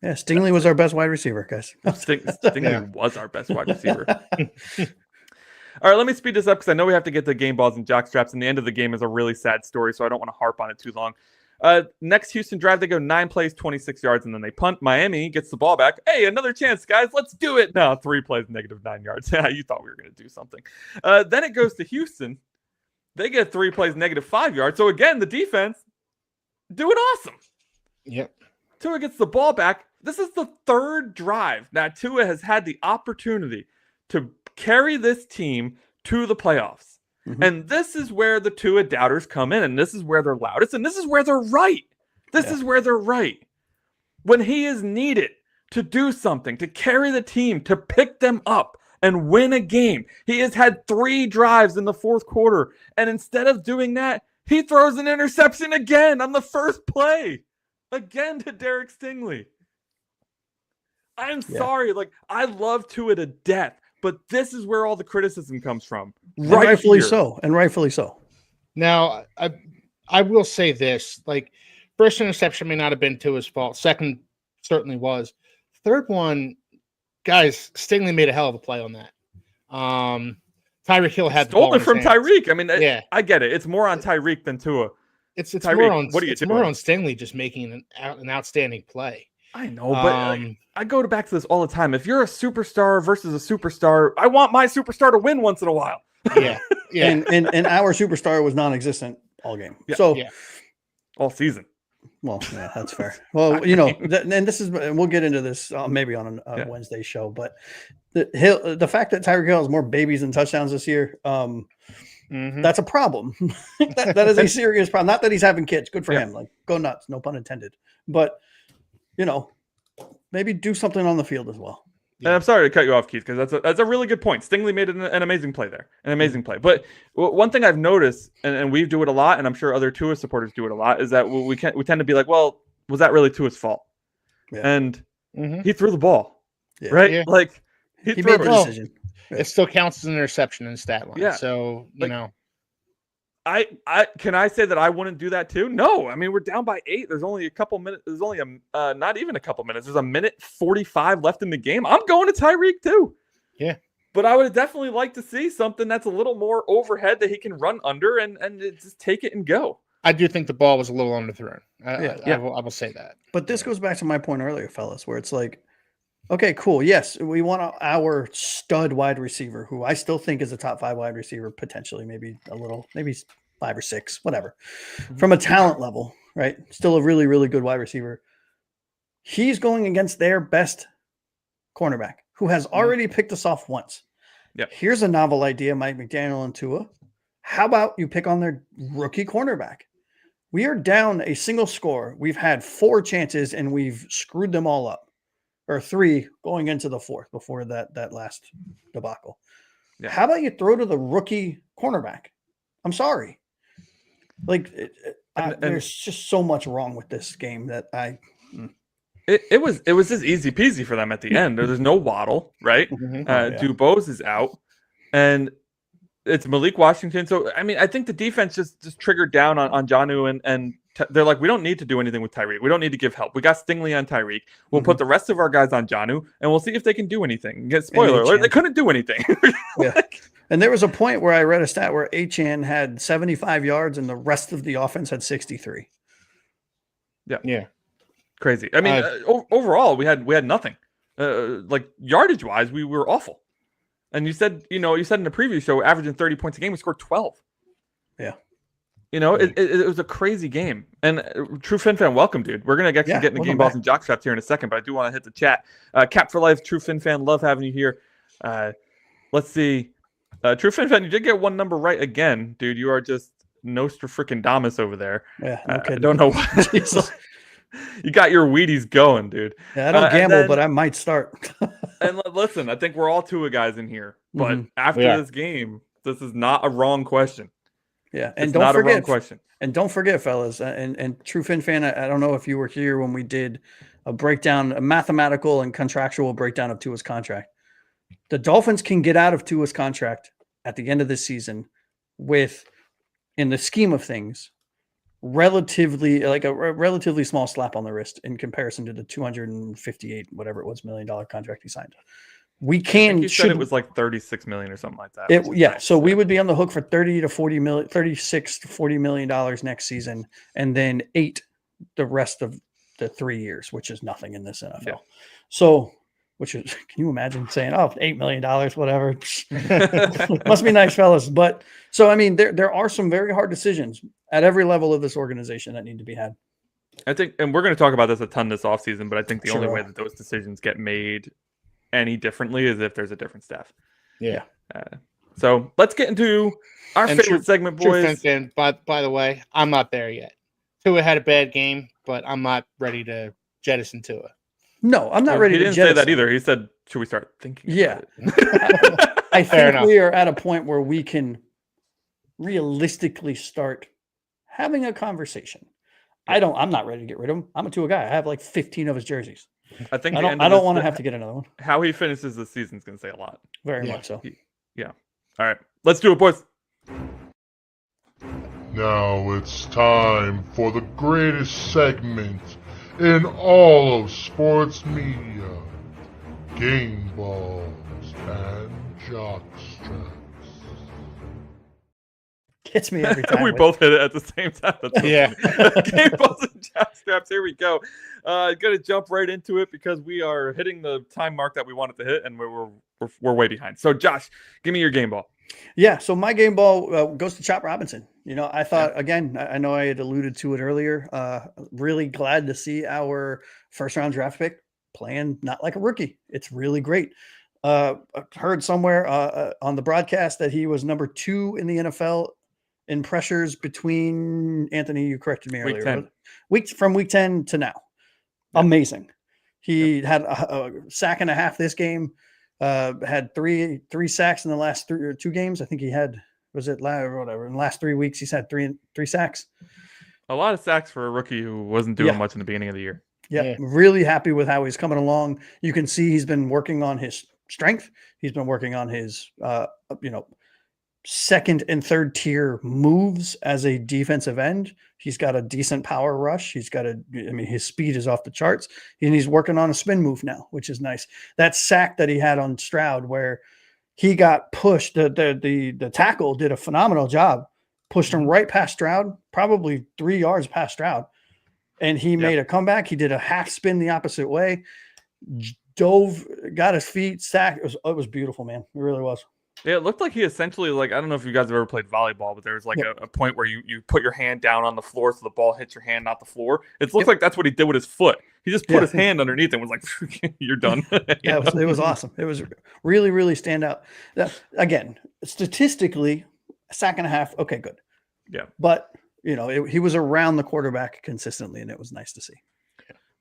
[SPEAKER 3] Yeah, Stingley was our best wide receiver, guys.
[SPEAKER 1] Stingley was our best wide receiver. All right, let me speed this up because I know we have to get to game balls and jock straps, and the end of the game is a really sad story, so I don't want to harp on it too long. Next Houston drive, they go 9 plays, 26 yards, and then they punt. Miami gets the ball back. Hey, another chance, guys. Let's do it. No, 3 plays, -9 yards. You thought we were going to do something. Then it goes to Houston. They get 3 plays, -5 yards. So again, the defense doing awesome.
[SPEAKER 2] Yep.
[SPEAKER 1] Tua gets the ball back. This is the 3rd drive. Now, Tua has had the opportunity to carry this team to the playoffs. Mm-hmm. And this is where the Tua doubters come in, and this is where they're loudest, and this is where they're right. This is where they're right. When he is needed to do something, to carry the team, to pick them up, and win a game. He has had 3 drives in the fourth quarter. And instead of doing that, he throws an interception again on the first play. Again to Derek Stingley. I'm sorry. Like, I love Tua to death. But this is where all the criticism comes from.
[SPEAKER 3] Rightfully so.
[SPEAKER 2] Now, I will say this. Like, first interception may not have been Tua's fault. Second certainly was. Third one, guys, Stingley made a hell of a play on that. Tyreek Hill had
[SPEAKER 1] stole it from Tyreek. I mean, I get it. It's more on Tyreek than Tua.
[SPEAKER 2] It's Tyreek, more on more on Stingley just making an outstanding play.
[SPEAKER 1] I know, but I go back to this all the time. If you're a superstar versus a superstar, I want my superstar to win once in a while.
[SPEAKER 2] Yeah.
[SPEAKER 3] And our superstar was non-existent all game.
[SPEAKER 1] Yeah.
[SPEAKER 3] So
[SPEAKER 1] all season.
[SPEAKER 3] Well, yeah, that's fair. Well, and this is, we'll get into this maybe on a Wednesday show, but the fact that Tyreek Hill has more babies and touchdowns this year, that's a problem. that is a serious problem. Not that he's having kids. Good for him. Like, go nuts. No pun intended. But, maybe do something on the field as well.
[SPEAKER 1] And I'm sorry to cut you off, Keith, because that's a really good point. Stingley made an amazing play there, an amazing play. But one thing I've noticed, and we do it a lot, and I'm sure other Tua supporters do it a lot, is that we tend to be like, well, was that really Tua's fault? Yeah. And he threw the ball, right? Yeah. Like he
[SPEAKER 3] made the decision.
[SPEAKER 2] It still counts as an interception in stat line.
[SPEAKER 1] Yeah.
[SPEAKER 2] So
[SPEAKER 1] I can I say that I wouldn't do that too? No. I mean, we're down by 8. There's only a couple minutes. There's only not even a couple minutes. There's a minute 45 left in the game. I'm going to Tyreek too.
[SPEAKER 2] Yeah.
[SPEAKER 1] But I would definitely like to see something that's a little more overhead that he can run under and just take it and go.
[SPEAKER 2] I do think the ball was a little underthrown.
[SPEAKER 1] Yeah.
[SPEAKER 2] I will say that.
[SPEAKER 3] But this goes back to my point earlier, fellas, where it's like, okay, cool. Yes, we want our stud wide receiver, who I still think is a top 5 wide receiver, potentially, maybe 5 or 6, whatever, from a talent level, right? Still a really, really good wide receiver. He's going against their best cornerback, who has already picked us off once.
[SPEAKER 1] Yep.
[SPEAKER 3] Here's a novel idea, Mike McDaniel and Tua. How about you pick on their rookie cornerback? We are down a single score. We've had 4 chances and we've screwed them all up, or 3 going into the 4th before that last debacle.
[SPEAKER 1] Yeah.
[SPEAKER 3] How about you throw to the rookie cornerback? I'm sorry. Like, there's just so much wrong with this game that
[SPEAKER 1] It was just easy peasy for them at the end. There's no Waddle, right? Dubose is out, and it's Malik Washington. So I mean, I think the defense just triggered down on Jonnu, and they're like, we don't need to do anything with Tyreek. We don't need to give help. We got Stingley on Tyreek. We'll put the rest of our guys on Jonnu, and we'll see if they can do anything. Spoiler alert, they couldn't do anything.
[SPEAKER 3] Yeah. And there was a point where I read a stat where Achane had 75 yards and the rest of the offense had 63.
[SPEAKER 2] Yeah.
[SPEAKER 1] Crazy. I mean, overall, we had nothing. Like yardage wise, we were awful. And you said in the preview show, averaging 30 points a game, we scored 12.
[SPEAKER 3] Yeah.
[SPEAKER 1] It was a crazy game. And True Fin Fan, welcome, dude. We're gonna get in the Game Balls and Jock Straps here in a second, but I do want to hit the chat. Cap for life, True Fin Fan, love having you here. Let's see. True Fin Fan, you did get one number right again, dude. You are just Nostrafrickin-Damus over there.
[SPEAKER 3] Yeah, no kidding.
[SPEAKER 1] I don't know why. You got your Wheaties going, dude.
[SPEAKER 3] Yeah, I don't gamble, but I might start.
[SPEAKER 1] And listen, I think we're all Tua guys in here. But after this game, this is not a wrong question.
[SPEAKER 3] Yeah, and
[SPEAKER 1] don't forget, a wrong question.
[SPEAKER 3] And don't forget, fellas, and True Fin Fan, I don't know if you were here when we did a mathematical and contractual breakdown of Tua's contract. The Dolphins can get out of Tua's contract at the end of this season with, in the scheme of things, relatively small slap on the wrist in comparison to the $258 whatever it was $1 million contract he signed. We can.
[SPEAKER 1] You said it was like 36 million or something like that.
[SPEAKER 3] So we would be on the hook for 36 to $40 million next season, and then 8 the rest of the 3 years, which is nothing in this NFL. Yeah. So, can you imagine saying, $8 million, whatever? Must be nice, fellas. But so, I mean, there are some very hard decisions at every level of this organization that need to be had.
[SPEAKER 1] I think, and we're going to talk about this a ton this offseason, but I think the only way that those decisions get made any differently is if there's a different staff.
[SPEAKER 2] Yeah.
[SPEAKER 1] So let's get into our favorite segment, boys.
[SPEAKER 2] And by the way, I'm not there yet. Tua had a bad game, but I'm not ready to jettison Tua.
[SPEAKER 3] No, I'm not ready to jettison.
[SPEAKER 1] He didn't say that either. He said, should we start thinking about
[SPEAKER 3] it? I think we are at a point where we can realistically start having a conversation. I'm not ready to get rid of him. I'm a Tua guy. I have like 15 of his jerseys.
[SPEAKER 1] I think
[SPEAKER 3] I don't want to have to get another one.
[SPEAKER 1] How he finishes the season is going to say a lot.
[SPEAKER 3] Very much so.
[SPEAKER 1] Yeah. All right. Let's do it, boys.
[SPEAKER 4] Now it's time for the greatest segment in all of sports media. Game Balls and Jock Straps.
[SPEAKER 3] Gets me every time.
[SPEAKER 1] We both hit it at the same time. Game Balls and Jock Straps. Here we go. Gonna jump right into it because we are hitting the time mark that we wanted to hit, and we're way behind. So, Josh, give me your game ball.
[SPEAKER 3] Yeah. So my game ball goes to Chop Robinson. I thought again. I know I had alluded to it earlier. Really glad to see our first round draft pick playing not like a rookie. It's really great. I heard somewhere on the broadcast that he was number 2 in the NFL in pressures between Anthony. You corrected me earlier. From week 10 to now. Amazing. He had a sack and a half this game. Had three sacks in the last 2 games. I think he had, in the last 3 weeks, he's had three sacks.
[SPEAKER 1] A lot of sacks for a rookie who wasn't doing much in the beginning of the year.
[SPEAKER 3] Yeah. Really happy with how he's coming along. You can see he's been working on his strength. He's been working on his, second and third tier moves as a defensive end. He's got a decent power rush. His speed is off the charts, and he's working on a spin move now, which is nice. That sack that he had on Stroud where he got pushed, the tackle did a phenomenal job, pushed him right past Stroud, probably 3 yards past Stroud. And he made a comeback. He did a half spin the opposite way, dove, got his feet, sacked. It was beautiful, man. It really was.
[SPEAKER 1] Yeah, it looked like he essentially, I don't know if you guys have ever played volleyball, but there was a point where you put your hand down on the floor so the ball hits your hand, not the floor. It looks like that's what he did with his foot. He just put his hand underneath and was like, you're done.
[SPEAKER 3] It was awesome. It was really, really stand out. Again, statistically, a sack and a half. Okay, good.
[SPEAKER 1] Yeah.
[SPEAKER 3] But, he was around the quarterback consistently, and it was nice to see.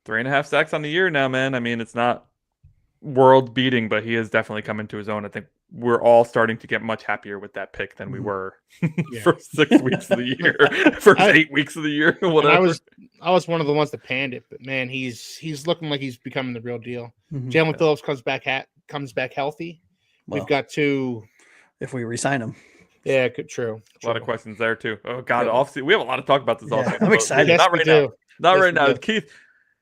[SPEAKER 1] 3.5 sacks on the year now, man. I mean, it's not world beating, but he has definitely come into his own. I think we're all starting to get much happier with that pick than we were for 6 weeks of the year, first 8 weeks of the year, whatever.
[SPEAKER 2] I was one of the ones that panned it, but man, he's looking like he's becoming the real deal. Jalen Phillips comes back healthy.
[SPEAKER 3] Well,
[SPEAKER 2] we've got to,
[SPEAKER 3] if we re-sign him.
[SPEAKER 2] Yeah, true.
[SPEAKER 1] A lot of questions there too. Oh God, offseason. We have a lot to talk about this offseason.
[SPEAKER 3] I'm excited.
[SPEAKER 2] Yes,
[SPEAKER 1] Not right now. Not right now.
[SPEAKER 2] Do.
[SPEAKER 1] Keith,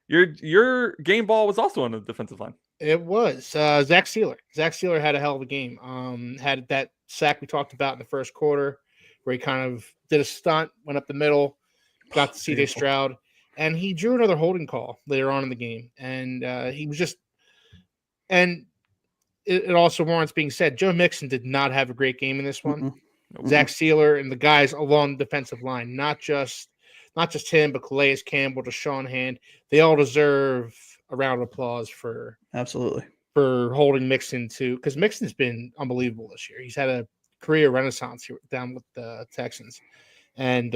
[SPEAKER 1] your game ball was also on the defensive line.
[SPEAKER 2] It was Zach Sealer. Zach Sealer had a hell of a game. Had that sack we talked about in the first quarter, where he kind of did a stunt, went up the middle, got to CJ Stroud, and he drew another holding call later on in the game. And he was just, and it also warrants being said, Joe Mixon did not have a great game in this one. Zach Sealer and the guys along the defensive line, not just him, but Calais Campbell, Deshaun Hand, they all deserve a round of applause for holding Mixon to, because Mixon's been unbelievable this year. He's had a career renaissance here down with the Texans, and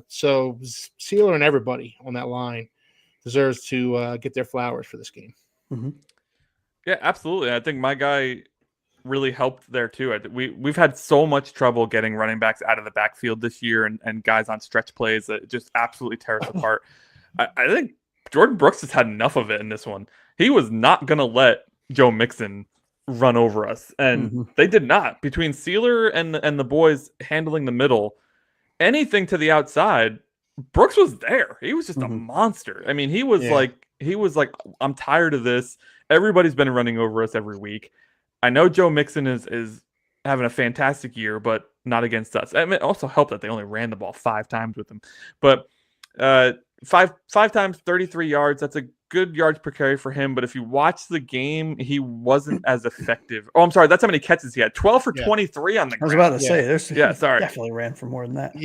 [SPEAKER 2] so Sealer and everybody on that line deserves to get their flowers for this game.
[SPEAKER 1] Yeah, absolutely. I think my guy really helped there too. We've had so much trouble getting running backs out of the backfield this year, and guys on stretch plays that just absolutely tear us apart. I think Jordan Brooks has had enough of it in this one. He was not going to let Joe Mixon run over us, and they did not. Between Sealer and the boys handling the middle, anything to the outside, Brooks was there. He was just a monster. I mean, he was like, I'm tired of this. Everybody's been running over us every week. I know Joe Mixon is having a fantastic year, but not against us. I mean, it also helped that they only ran the ball 5 times with him. But five times, 33 yards. That's a good yards per carry for him. But if you watch the game, he wasn't as effective. Oh, I'm sorry. That's how many catches he had. 12 for 23 on the ground.
[SPEAKER 3] I was about to say,
[SPEAKER 1] sorry.
[SPEAKER 3] Definitely ran for more than that.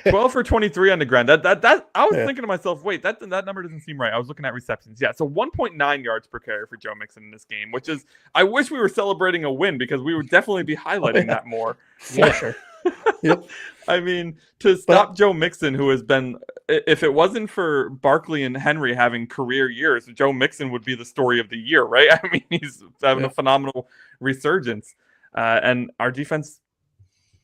[SPEAKER 1] 12 for 23 on the ground. That I was thinking to myself, wait, that number doesn't seem right. I was looking at receptions. Yeah, so 1.9 yards per carry for Joe Mixon in this game, which is, I wish we were celebrating a win because we would definitely be highlighting that more.
[SPEAKER 3] For sure. Yep.
[SPEAKER 1] I mean, to stop Joe Mixon, who has been, if it wasn't for Barkley and Henry having career years, Joe Mixon would be the story of the year, right? I mean, he's having a phenomenal resurgence. And our defense,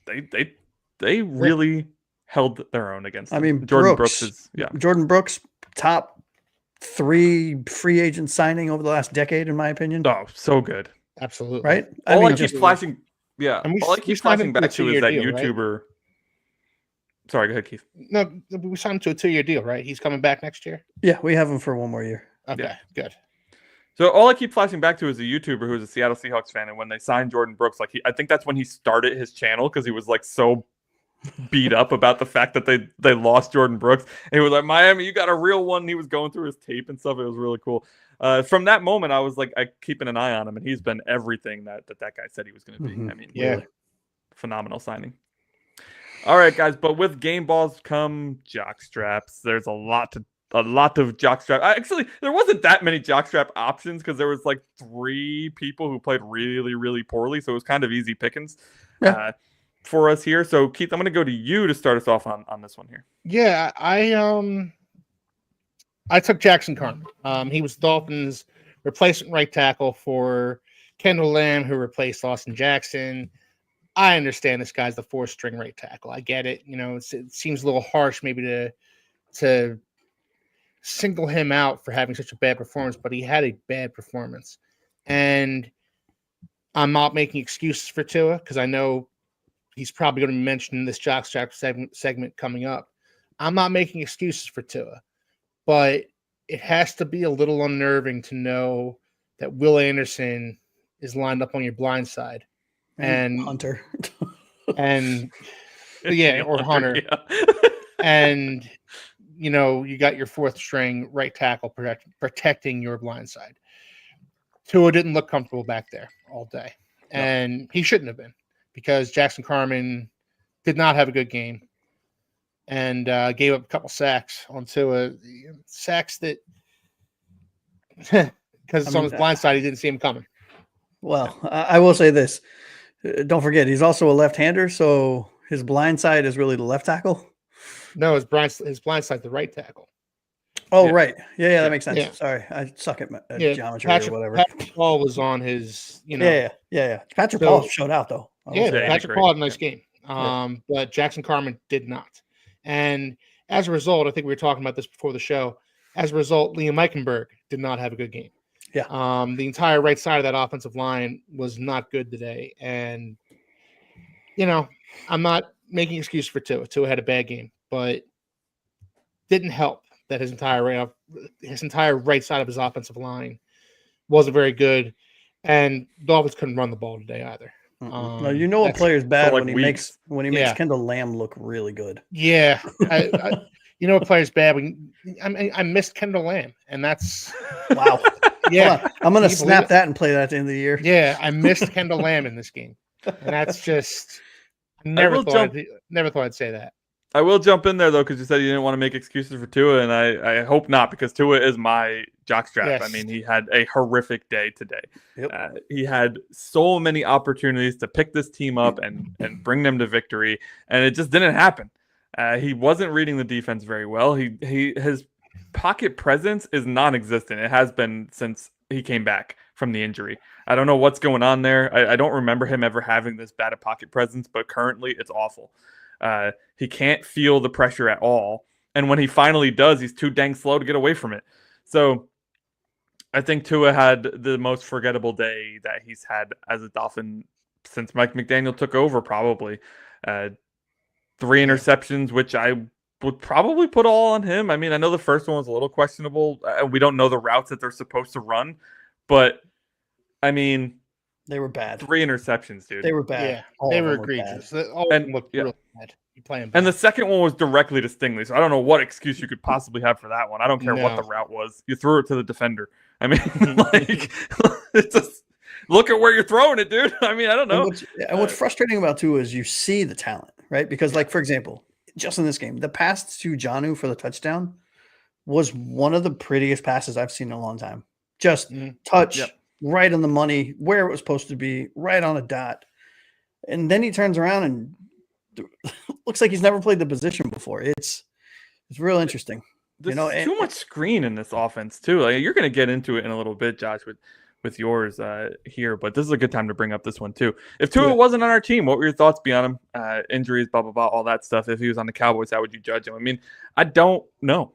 [SPEAKER 1] they really held their own against him.
[SPEAKER 3] I mean,
[SPEAKER 1] Jordan Brooks is,
[SPEAKER 3] Jordan Brooks, top 3 free agent signing over the last decade, in my opinion.
[SPEAKER 1] Oh, so good.
[SPEAKER 2] Absolutely.
[SPEAKER 3] Right?
[SPEAKER 1] All I keep flashing... Yeah,
[SPEAKER 2] and
[SPEAKER 1] all I keep flashing back to is that YouTuber. Right? Sorry, go ahead, Keith.
[SPEAKER 2] No, we signed him to a 2-year deal, right? He's coming back next year?
[SPEAKER 3] Yeah, we have him for 1 more year.
[SPEAKER 2] Okay, good.
[SPEAKER 1] So all I keep flashing back to is a YouTuber who's a Seattle Seahawks fan, and when they signed Jordan Brooks, I think that's when he started his channel because he was so beat up about the fact that they lost Jordan Brooks. And he was like, Miami, you got a real one. And he was going through his tape and stuff. It was really cool. From that moment, I was keeping an eye on him, and he's been everything that guy said he was going to be. I mean, really phenomenal signing. All right, guys, but with game balls come jock straps. There's a lot of jock strap. Actually, there wasn't that many jock strap options because there was 3 people who played really, really poorly, so it was kind of easy pickings for us here. So, Keith, I'm going to go to you to start us off on this one here.
[SPEAKER 2] Yeah, I took Jackson Carman. He was the Dolphins' replacement right tackle for Kendall Lamb, who replaced Austin Jackson. I understand this guy's the 4th-string right tackle. I get it. It seems a little harsh maybe to single him out for having such a bad performance, but he had a bad performance. And I'm not making excuses for Tua because I know he's probably going to be mentioned in this jockstrap segment coming up. I'm not making excuses for Tua, but it has to be a little unnerving to know that Will Anderson is lined up on your blind side. And
[SPEAKER 3] Hunter.
[SPEAKER 2] and yeah, or Hunter.
[SPEAKER 1] Yeah.
[SPEAKER 2] And you got your fourth string right tackle protecting your blind side. Tua didn't look comfortable back there all day. And he shouldn't have been, because Jackson Carman did not have a good game and gave up a couple sacks on Tua. Sacks that, because it's on his blind side, he didn't see him coming.
[SPEAKER 3] Well, I will say this. Don't forget, he's also a left-hander, so his blind side is really the left tackle.
[SPEAKER 2] No, his blind side, the right tackle.
[SPEAKER 3] Oh, right. Yeah, that makes sense.
[SPEAKER 2] Yeah.
[SPEAKER 3] Sorry, I suck at geometry or whatever.
[SPEAKER 2] Patrick Paul was on his,
[SPEAKER 3] Yeah. Patrick Paul showed out, though.
[SPEAKER 2] Patrick Paul had a nice game. But Jackson Carman did not. And as a result, I think we were talking about this before the show. As a result, Liam Eichenberg did not have a good game.
[SPEAKER 3] Yeah.
[SPEAKER 2] The entire right side of that offensive line was not good today. And, I'm not making excuse for Tua. Tua had a bad game, but didn't help that his entire right side of his offensive line wasn't very good. And Dolphins couldn't run the ball today either.
[SPEAKER 3] No, a player's bad when he makes Kendall Lamb look really good.
[SPEAKER 2] Yeah, a player's bad when I missed Kendall Lamb, and that's
[SPEAKER 3] wow.
[SPEAKER 2] Yeah,
[SPEAKER 3] I'm gonna snap that and play that at the end of the year.
[SPEAKER 2] Yeah, I missed Kendall Lamb in this game, and that's just never thought I'd say that.
[SPEAKER 1] I will jump in there, though, because you said you didn't want to make excuses for Tua, and I hope not, because Tua is my jockstrap.
[SPEAKER 2] Yes.
[SPEAKER 1] I mean, he had a horrific day today.
[SPEAKER 3] Yep.
[SPEAKER 1] He had so many opportunities to pick this team up and bring them to victory, and it just didn't happen. He wasn't reading the defense very well. His pocket presence is non-existent. It has been since he came back from the injury. I don't know what's going on there. I don't remember him ever having this bad a pocket presence, but currently it's awful. He can't feel the pressure at all. And when he finally does, he's too dang slow to get away from it. So I think Tua had the most forgettable day that he's had as a Dolphin since Mike McDaniel took over, probably. 3 interceptions, which I would probably put all on him. I mean, I know the first one was a little questionable. We don't know the routes that they're supposed to run. But, I mean,
[SPEAKER 3] they were bad.
[SPEAKER 1] 3 interceptions, dude.
[SPEAKER 3] They were bad.
[SPEAKER 2] Yeah, they were egregious. All of them looked really bad.
[SPEAKER 1] And the second one was directly to Stingley, so I don't know what excuse you could possibly have for that one. I don't care what the route was. You threw it to the defender. I mean, it's just look at where you're throwing it, dude. I mean, I don't know.
[SPEAKER 3] And what's frustrating about Tua is you see the talent, right? Because, for example, just in this game, the pass to Jonnu for the touchdown was one of the prettiest passes I've seen in a long time. Just touch right on the money, where it was supposed to be, right on a dot. And then he turns around and looks like he's never played the position before. It's real interesting.
[SPEAKER 1] There's too much screen in this offense too. Like, you're going to get into it in a little bit, Josh, with yours here, but this is a good time to bring up this one too. If Tua wasn't on our team, what were your thoughts beyond him? Injuries, blah blah blah, all that stuff. If he was on the Cowboys, how would you judge him? I mean, I don't know.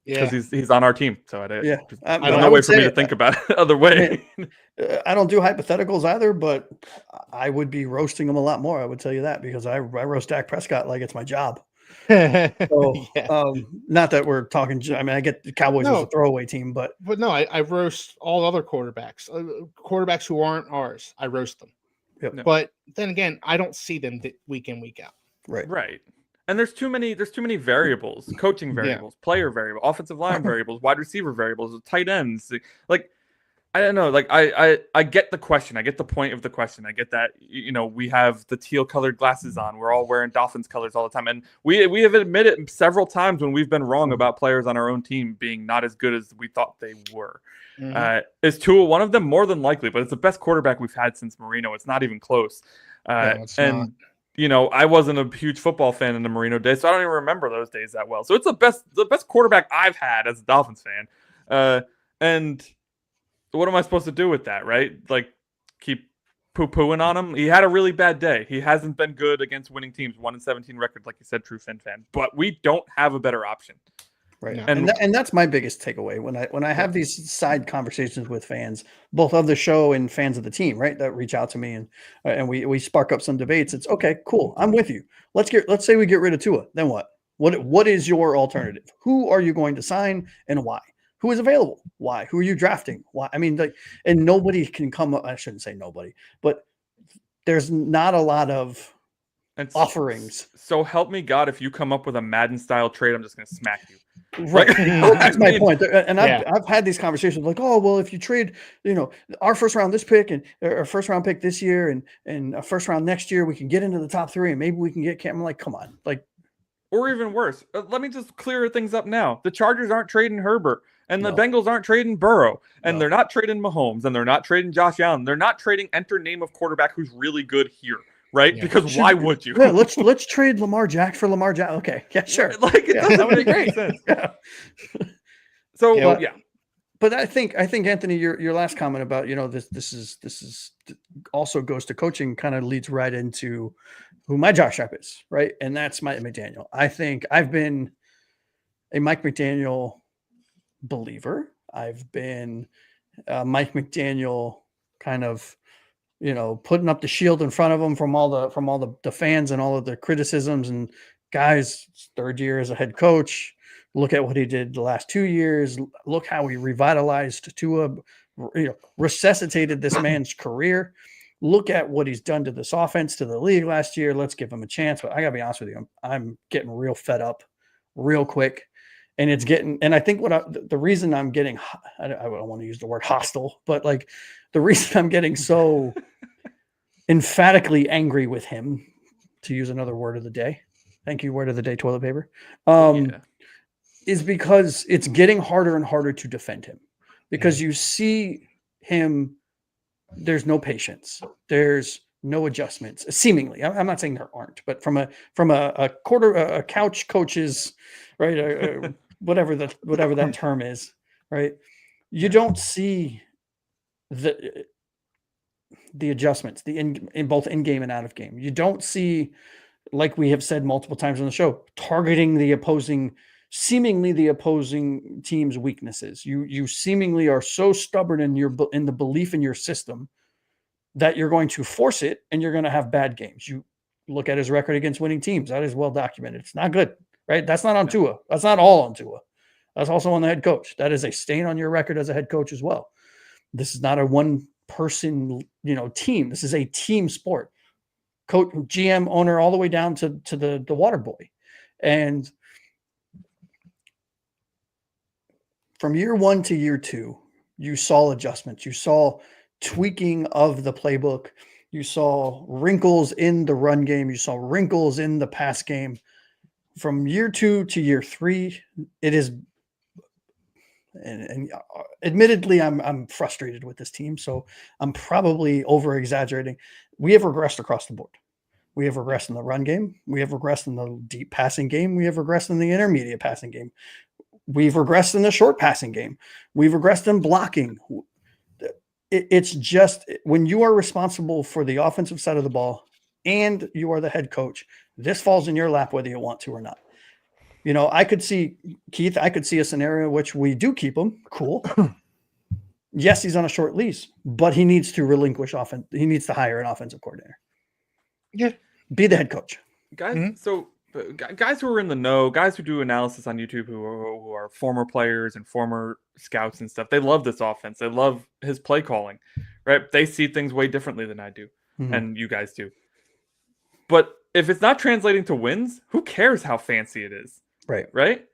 [SPEAKER 1] Because he's on our team, so there's no way for me to think about it other way.
[SPEAKER 3] I don't do hypotheticals either, but I would be roasting him a lot more. I would tell you that, because I roast Dak Prescott like it's my job. So, not that we're talking. I mean, I get the Cowboys as a throwaway team, but
[SPEAKER 2] no, I roast all other quarterbacks. Quarterbacks who aren't ours, I roast them.
[SPEAKER 3] Yep.
[SPEAKER 2] But then again, I don't see them week in, week out.
[SPEAKER 1] Right. And there's too many variables, coaching variables, player variables, offensive line variables, wide receiver variables, tight ends. Like, I don't know. Like, I get the question. I get the point of the question. I get that, we have the teal colored glasses on. We're all wearing Dolphins colors all the time. And we have admitted several times when we've been wrong about players on our own team being not as good as we thought they were. Is Tua one of them? More than likely, but it's the best quarterback we've had since Marino. It's not even close.
[SPEAKER 2] It's
[SPEAKER 1] not. I wasn't a huge football fan in the Marino days, so I don't even remember those days that well. So it's the best quarterback I've had as a Dolphins fan. And what am I supposed to do with that, right? Like, keep poo-pooing on him? He had a really bad day. He hasn't been good against winning teams. 1-17 record, like you said, true Fin fan. But we don't have a better option.
[SPEAKER 3] Right.
[SPEAKER 2] No.
[SPEAKER 3] And that's my biggest takeaway when I have these side conversations with fans, both of the show and fans of the team, right, that reach out to me and we spark up some debates. It's okay, cool. I'm with you. Let's say we get rid of Tua. Then what? What is your alternative? Who are you going to sign and why? Who is available? Why? Who are you drafting? Why? I mean, and nobody can come up. I shouldn't say nobody, but there's not a lot of offerings.
[SPEAKER 1] So help me God, if you come up with a Madden style trade, I'm just going to smack you.
[SPEAKER 3] Right. That's my point. And I've had these conversations like, oh, well, if you trade, our first round this pick and our first round pick this year and a first round next year, we can get into the top 3 and maybe we can get Cam. I'm like, come on.
[SPEAKER 1] Or even worse, let me just clear things up now. The Chargers aren't trading Herbert and the Bengals aren't trading Burrow and they're not trading Mahomes and they're not trading Josh Allen. They're not trading enter name of quarterback who's really good here. Right? Yeah. Because why would you?
[SPEAKER 3] Yeah, let's trade Lamar Jack for Lamar Jack. Okay. Yeah, sure.
[SPEAKER 1] It doesn't make any sense.
[SPEAKER 3] Yeah.
[SPEAKER 1] So
[SPEAKER 3] But I think Anthony, your last comment about, this is also goes to coaching, kind of leads right into who my Jock Strap is, right? And that's Mike McDaniel. I think I've been a Mike McDaniel believer. I've been Mike McDaniel kind of putting up the shield in front of him from all the fans and all of the criticisms and guys, 3rd year as a head coach. Look at what he did the last 2 years. Look how he revitalized Tua, resuscitated this man's career. Look at what he's done to this offense, to the league last year. Let's give him a chance. But I gotta be honest with you, I'm getting real fed up real quick. And I think the reason I'm getting, I don't want to use the word hostile, but the reason I'm getting so emphatically angry with him, to use another word of the day, thank you, word of the day, toilet paper, is because it's getting harder and harder to defend him because you see him, there's no patience. There's no adjustments, seemingly. I'm not saying there aren't, but from a couch coach's, right, whatever that term is, right? You don't see the adjustments, in both in game and out of game. You don't see, like we have said multiple times on the show, targeting seemingly the opposing team's weaknesses. You seemingly are so stubborn in the belief in your system that you're going to force it and you're going to have bad games. You look at his record against winning teams. That is well documented. It's not good, right? That's not on Tua. That's not all on Tua. That's also on the head coach. That is a stain on your record as a head coach as well. This is not a one-person, team. This is a team sport. Coach, GM, owner, all the way down to the water boy. And from year 1 to year 2, you saw adjustments. You saw tweaking of the playbook. You saw wrinkles in the run game. You saw wrinkles in the pass game. From year 2 to year 3, it is, and admittedly, I'm frustrated with this team, so I'm probably over exaggerating. We have regressed across the board. We have regressed in the run game. We have regressed in the deep passing game. We have regressed in the intermediate passing game. We've regressed in the short passing game. We've regressed in blocking. It's just when you are responsible for the offensive side of the ball and you are the head coach, this falls in your lap whether you want to or not. I could see, Keith, a scenario in which we do keep him. Cool. Yes, he's on a short lease, but he needs to relinquish offense. He needs to hire an offensive coordinator.
[SPEAKER 2] Yeah.
[SPEAKER 3] Be the head coach.
[SPEAKER 1] Guys, So guys who are in the know, guys who do analysis on YouTube who are former players and former scouts and stuff, they love this offense. They love his play calling, right? They see things way differently than I do, and you guys do. But if it's not translating to wins, who cares how fancy it is?
[SPEAKER 3] Right.
[SPEAKER 1] Right?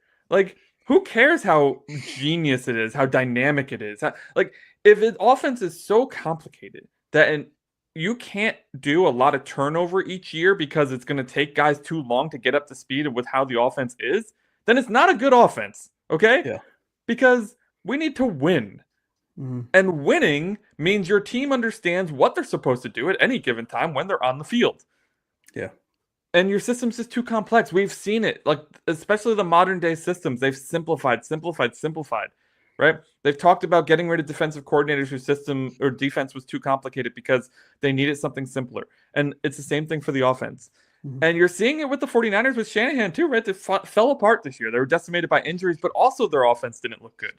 [SPEAKER 1] Who cares how genius it is, how dynamic it is? If an offense is so complicated that you can't do a lot of turnover each year because it's going to take guys too long to get up to speed with how the offense is, then it's not a good offense, okay?
[SPEAKER 3] Yeah.
[SPEAKER 1] Because we need to win. And winning means your team understands what they're supposed to do at any given time when they're on the field.
[SPEAKER 3] Yeah.
[SPEAKER 1] And your system's just too complex. We've seen it, especially the modern day systems. They've simplified, right? They've talked about getting rid of defensive coordinators whose system or defense was too complicated because they needed something simpler. And it's the same thing for the offense. And you're seeing it with the 49ers with Shanahan too, right? They fell apart this year. They were decimated by injuries, but also their offense didn't look good.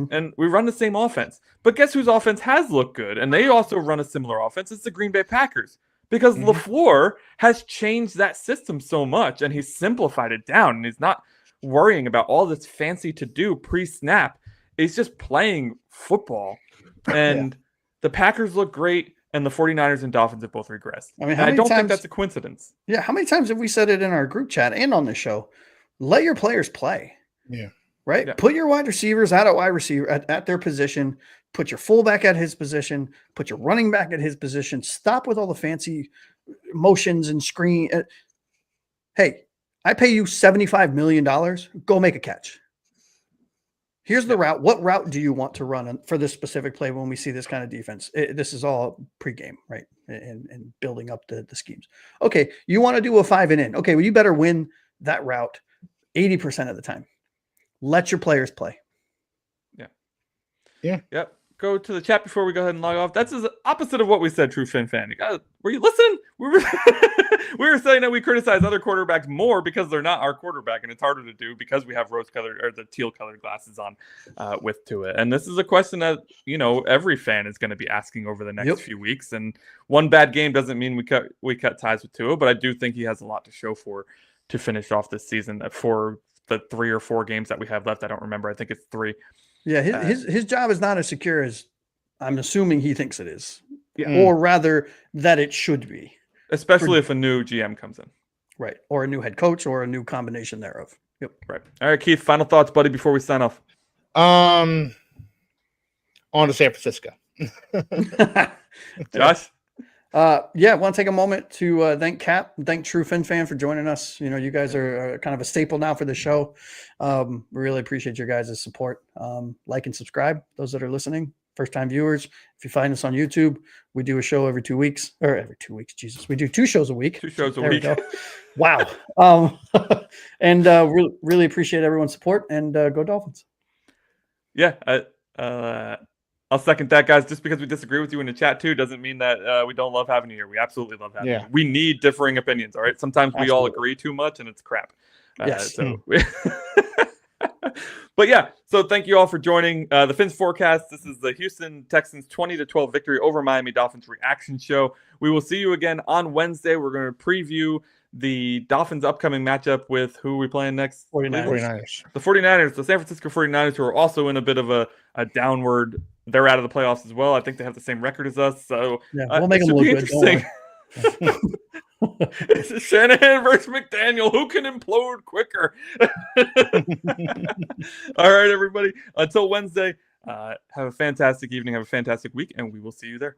[SPEAKER 1] And we run the same offense. But guess whose offense has looked good? And they also run a similar offense. It's the Green Bay Packers. Because LaFleur has changed that system so much, and he's simplified it down, and he's not worrying about all this fancy to-do pre-snap. He's just playing football. And the Packers look great. And the 49ers and Dolphins have both regressed. I mean, I don't think that's a coincidence.
[SPEAKER 3] Yeah, how many times have we said it in our group chat and on the show? Let your players play.
[SPEAKER 2] Yeah.
[SPEAKER 3] Right? Yeah. Put your wide receivers at a wide receiver at their position. Put your fullback at his position. Put your running back at his position. Stop with all the fancy motions and screen. Hey, I pay you $75 million. Go make a catch. Here's the route. What route do you want to run for this specific play when we see this kind of defense? This is all pregame, right? And building up the schemes. Okay, you want to do a 5 and in. Okay, well, you better win that route 80% of the time. Let your players play.
[SPEAKER 2] Yeah.
[SPEAKER 1] Yep. Go to the chat before we go ahead and log off. That's the opposite of what we said, True Fin Fan. Were you listening? We were saying that we criticize other quarterbacks more because they're not our quarterback, and it's harder to do because we have rose-colored or the teal-colored glasses on with Tua. And this is a question that, every fan is going to be asking over the next few weeks. And one bad game doesn't mean we cut ties with Tua, but I do think he has a lot to show for to finish off this season for the 3 or 4 games that we have left. I don't remember. I think it's 3.
[SPEAKER 3] Yeah, his job is not as secure as I'm assuming he thinks it is.
[SPEAKER 1] Yeah.
[SPEAKER 3] Or rather that it should be.
[SPEAKER 1] Especially if a new GM comes in.
[SPEAKER 3] Right. Or a new head coach or a new combination thereof. Yep.
[SPEAKER 1] Right. All right, Keith, final thoughts, buddy, before we sign off.
[SPEAKER 2] On to San Francisco.
[SPEAKER 1] Josh?
[SPEAKER 3] I want to take a moment to thank Cap and thank True Fin Fan for joining us. You guys are kind of a staple now for the show. We really appreciate your guys' support. Like and subscribe, those that are listening. First-time viewers, if you find us on YouTube, we do a show every 2 weeks. Or every 2 weeks, Jesus. We do 2 shows a week.
[SPEAKER 1] 2 shows a
[SPEAKER 3] there
[SPEAKER 1] week.
[SPEAKER 3] We go. Wow. And really appreciate everyone's support, and go Dolphins.
[SPEAKER 1] Yeah, I'll second that, guys. Just because we disagree with you in the chat, too, doesn't mean that we don't love having you here. We absolutely love having you. We need differing opinions, all right? Sometimes we all agree too much, and it's crap.
[SPEAKER 3] Yes.
[SPEAKER 1] But yeah, so thank you all for joining the Phins Forecast. This is the Houston Texans 20-12 victory over Miami Dolphins reaction show. We will see you again on Wednesday. We're going to preview the Dolphins' upcoming matchup with who are we playing next?
[SPEAKER 2] 49ers.
[SPEAKER 1] The 49ers, the San Francisco 49ers, who are also in a bit of a downward. They're out of the playoffs as well. I think they have the same record as us. So
[SPEAKER 3] we'll make them look good.
[SPEAKER 1] Interesting. It's Shanahan versus McDaniel. Who can implode quicker? All right, everybody. Until Wednesday, have a fantastic evening. Have a fantastic week, and we will see you there.